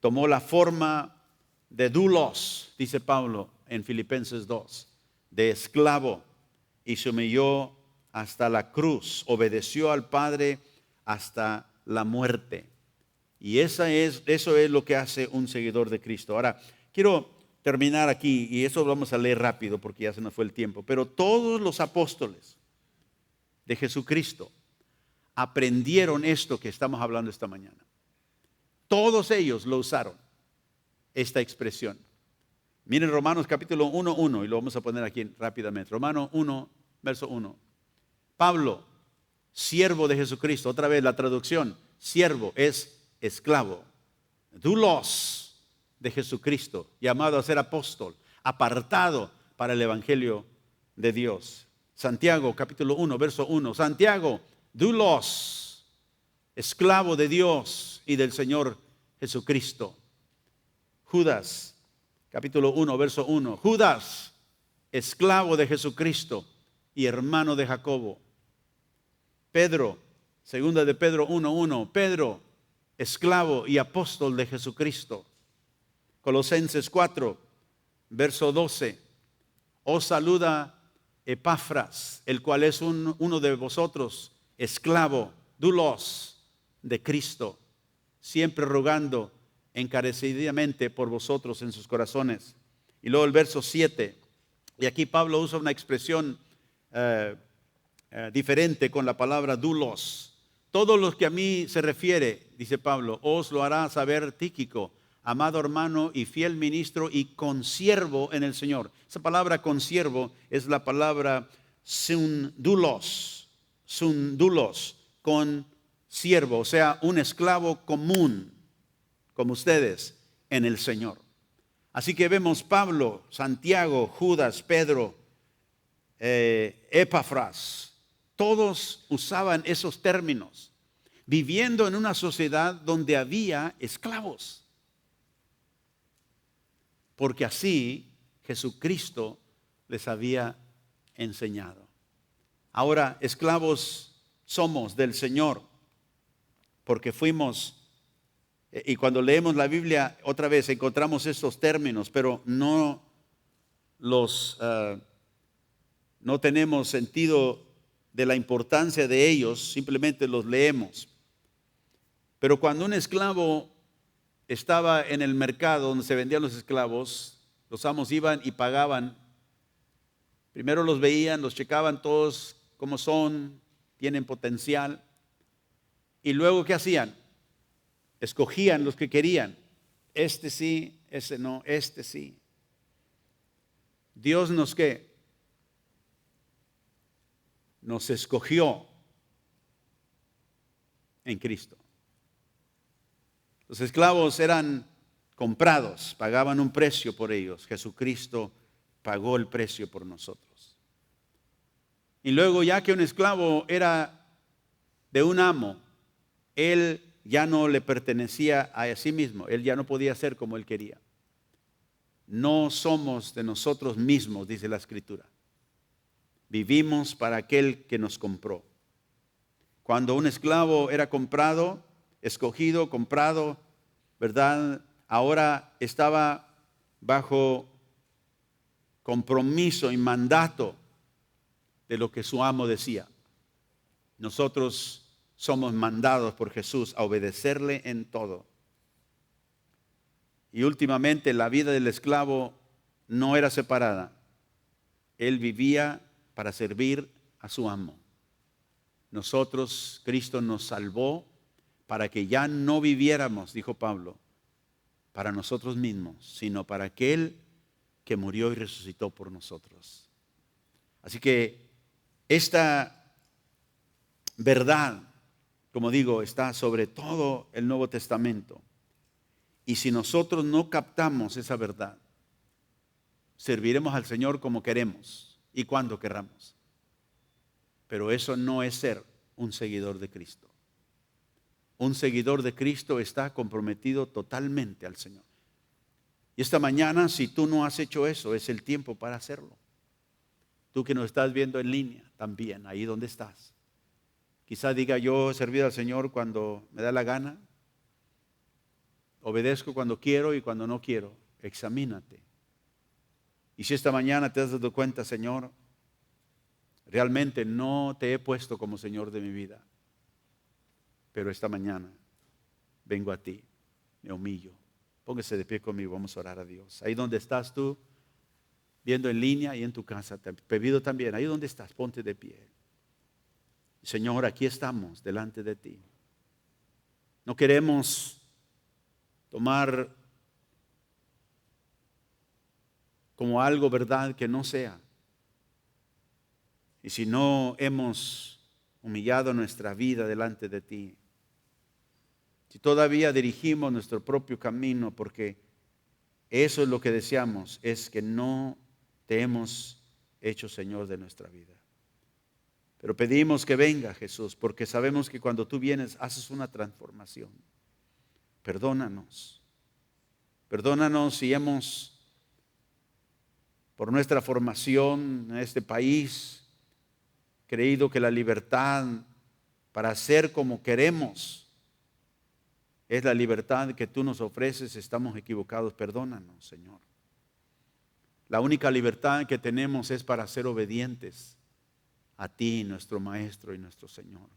Tomó la forma de doulos, dice Pablo en Filipenses 2, de esclavo, y se humilló hasta la cruz, obedeció al Padre hasta la muerte. Y eso es lo que hace un seguidor de Cristo. Ahora, quiero terminar aquí, y eso lo vamos a leer rápido porque ya se nos fue el tiempo, pero todos los apóstoles de Jesucristo aprendieron esto que estamos hablando esta mañana. Todos ellos lo usaron, esta expresión. Miren Romanos capítulo 1:1 y lo vamos a poner aquí rápidamente. Romanos 1, verso 1. Pablo, siervo de Jesucristo, otra vez la traducción, siervo es esclavo. Doulos de Jesucristo, llamado a ser apóstol, apartado para el evangelio de Dios. Santiago capítulo 1, verso 1. Santiago, doulos, esclavo de Dios y del Señor Jesucristo. Judas, capítulo 1, verso 1. Judas, esclavo de Jesucristo y hermano de Jacobo. Pedro, segunda de Pedro 1:1. Pedro, esclavo y apóstol de Jesucristo. Colosenses 4, verso 12. Os saluda Epafras, el cual es uno de vosotros, esclavo, doulos de Cristo, siempre rogando encarecidamente por vosotros en sus corazones. Y luego el verso 7, y aquí Pablo usa una expresión diferente con la palabra doulos. Todo lo que a mí se refiere, dice Pablo, os lo hará saber Tíquico, amado hermano y fiel ministro y consiervo en el Señor. Esa palabra consiervo es la palabra sundulos, con siervo, o sea, un esclavo común, como ustedes, en el Señor. Así que vemos Pablo, Santiago, Judas, Pedro, Epafras, todos usaban esos términos, viviendo en una sociedad donde había esclavos. Porque así Jesucristo les había enseñado. Ahora, esclavos somos del Señor, porque fuimos, y cuando leemos la Biblia otra vez encontramos estos términos, pero no tenemos sentido de la importancia de ellos, simplemente los leemos. Pero cuando un esclavo estaba en el mercado donde se vendían los esclavos, los amos iban y pagaban. Primero los veían, los checaban todos cómo son, tienen potencial. Y luego, ¿qué hacían? Escogían los que querían. Este sí, ese no, este sí. Dios ¿qué? Nos escogió en Cristo. Los esclavos eran comprados, pagaban un precio por ellos. Jesucristo pagó el precio por nosotros. Y luego, ya que un esclavo era de un amo, él ya no le pertenecía a sí mismo. Él ya no podía ser como él quería. No somos de nosotros mismos, dice la Escritura. Vivimos para aquel que nos compró. Cuando un esclavo era comprado, escogido, comprado, ¿verdad? Ahora estaba bajo compromiso y mandato de lo que su amo decía. Nosotros somos mandados por Jesús a obedecerle en todo. Y últimamente la vida del esclavo no era separada. Él vivía para servir a su amo. Nosotros, Cristo nos salvó para que ya no viviéramos, dijo Pablo, para nosotros mismos, sino para aquel que murió y resucitó por nosotros. Así que esta verdad, como digo, está sobre todo el Nuevo Testamento. Y si nosotros no captamos esa verdad, serviremos al Señor como queremos y cuando querramos. Pero eso no es ser un seguidor de Cristo. Un seguidor de Cristo está comprometido totalmente al Señor. Y esta mañana, si tú no has hecho eso, es el tiempo para hacerlo. Tú que nos estás viendo en línea, también, ahí donde estás. Quizá diga, yo he servido al Señor cuando me da la gana. Obedezco cuando quiero y cuando no quiero. Examínate. Y si esta mañana te has dado cuenta, Señor, realmente no te he puesto como Señor de mi vida. Pero esta mañana vengo a ti, me humillo. Póngase de pie conmigo, vamos a orar a Dios. Ahí donde estás tú, viendo en línea y en tu casa, te pido también, ahí donde estás, ponte de pie. Señor, aquí estamos delante de ti. No queremos tomar como algo verdad que no sea. Y si no hemos humillado nuestra vida delante de ti, si todavía dirigimos nuestro propio camino, porque eso es lo que deseamos, es que no te hemos hecho Señor de nuestra vida. Pero pedimos que venga Jesús, porque sabemos que cuando tú vienes haces una transformación. Perdónanos. Perdónanos si hemos, por nuestra formación en este país, creído que la libertad para hacer como queremos es la libertad que tú nos ofreces. Estamos equivocados. Perdónanos, Señor. La única libertad que tenemos es para ser obedientes a ti, nuestro Maestro y nuestro Señor.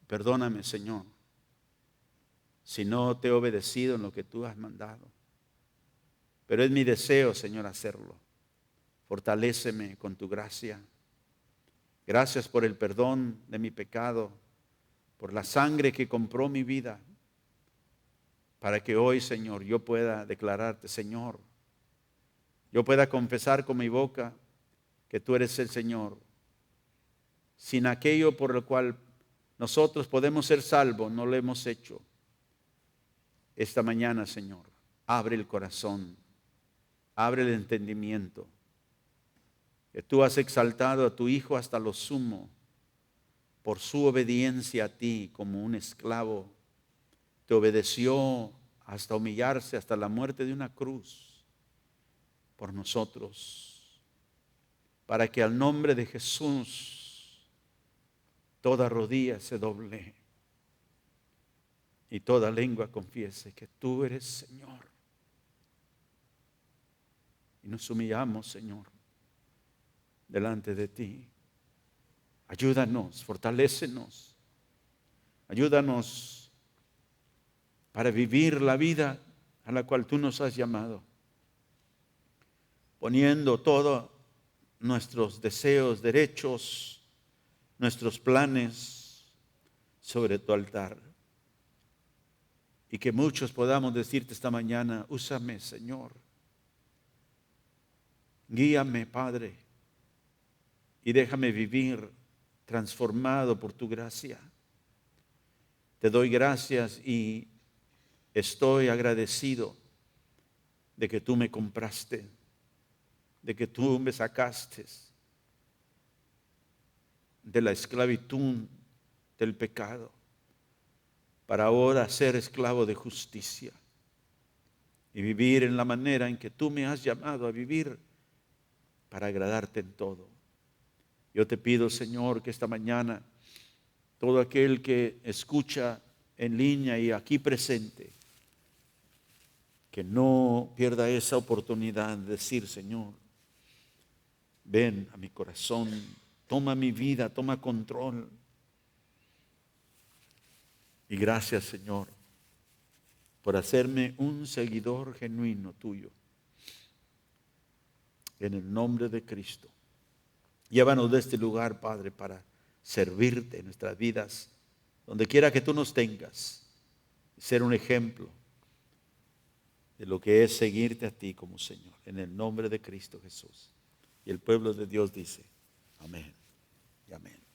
Perdóname, Señor, si no te he obedecido en lo que tú has mandado. Pero es mi deseo, Señor, hacerlo. Fortaléceme con tu gracia. Gracias por el perdón de mi pecado, por la sangre que compró mi vida, para que hoy, Señor, yo pueda declararte, Señor, yo pueda confesar con mi boca que tú eres el Señor. Sin aquello por lo cual nosotros podemos ser salvos, no lo hemos hecho. Esta mañana, Señor, abre el corazón, abre el entendimiento, que tú has exaltado a tu Hijo hasta lo sumo, por su obediencia a ti como un esclavo. Te obedeció hasta humillarse, hasta la muerte de una cruz por nosotros, para que al nombre de Jesús toda rodilla se doble y toda lengua confiese que tú eres Señor. Y nos humillamos, Señor, delante de ti. Ayúdanos, fortalécenos, ayúdanos para vivir la vida a la cual tú nos has llamado, poniendo todos nuestros deseos, derechos, nuestros planes sobre tu altar. Y que muchos podamos decirte esta mañana, úsame, Señor. Guíame, Padre, y déjame vivir transformado por tu gracia. Te doy gracias y estoy agradecido de que tú me compraste, de que tú me sacaste de la esclavitud del pecado. para ahora ser esclavo de justicia y vivir en la manera en que tú me has llamado a vivir para agradarte en todo. Yo te pido, Señor, que esta mañana todo aquel que escucha en línea y aquí presente, que no pierda esa oportunidad de decir: Señor, ven a mi corazón, toma mi vida, toma control. Y gracias, Señor, por hacerme un seguidor genuino tuyo. En el nombre de Cristo. Llévanos de este lugar, Padre, para servirte en nuestras vidas, donde quiera que tú nos tengas, ser un ejemplo de lo que es seguirte a ti como Señor, en el nombre de Cristo Jesús. Y el pueblo de Dios dice: amén y amén.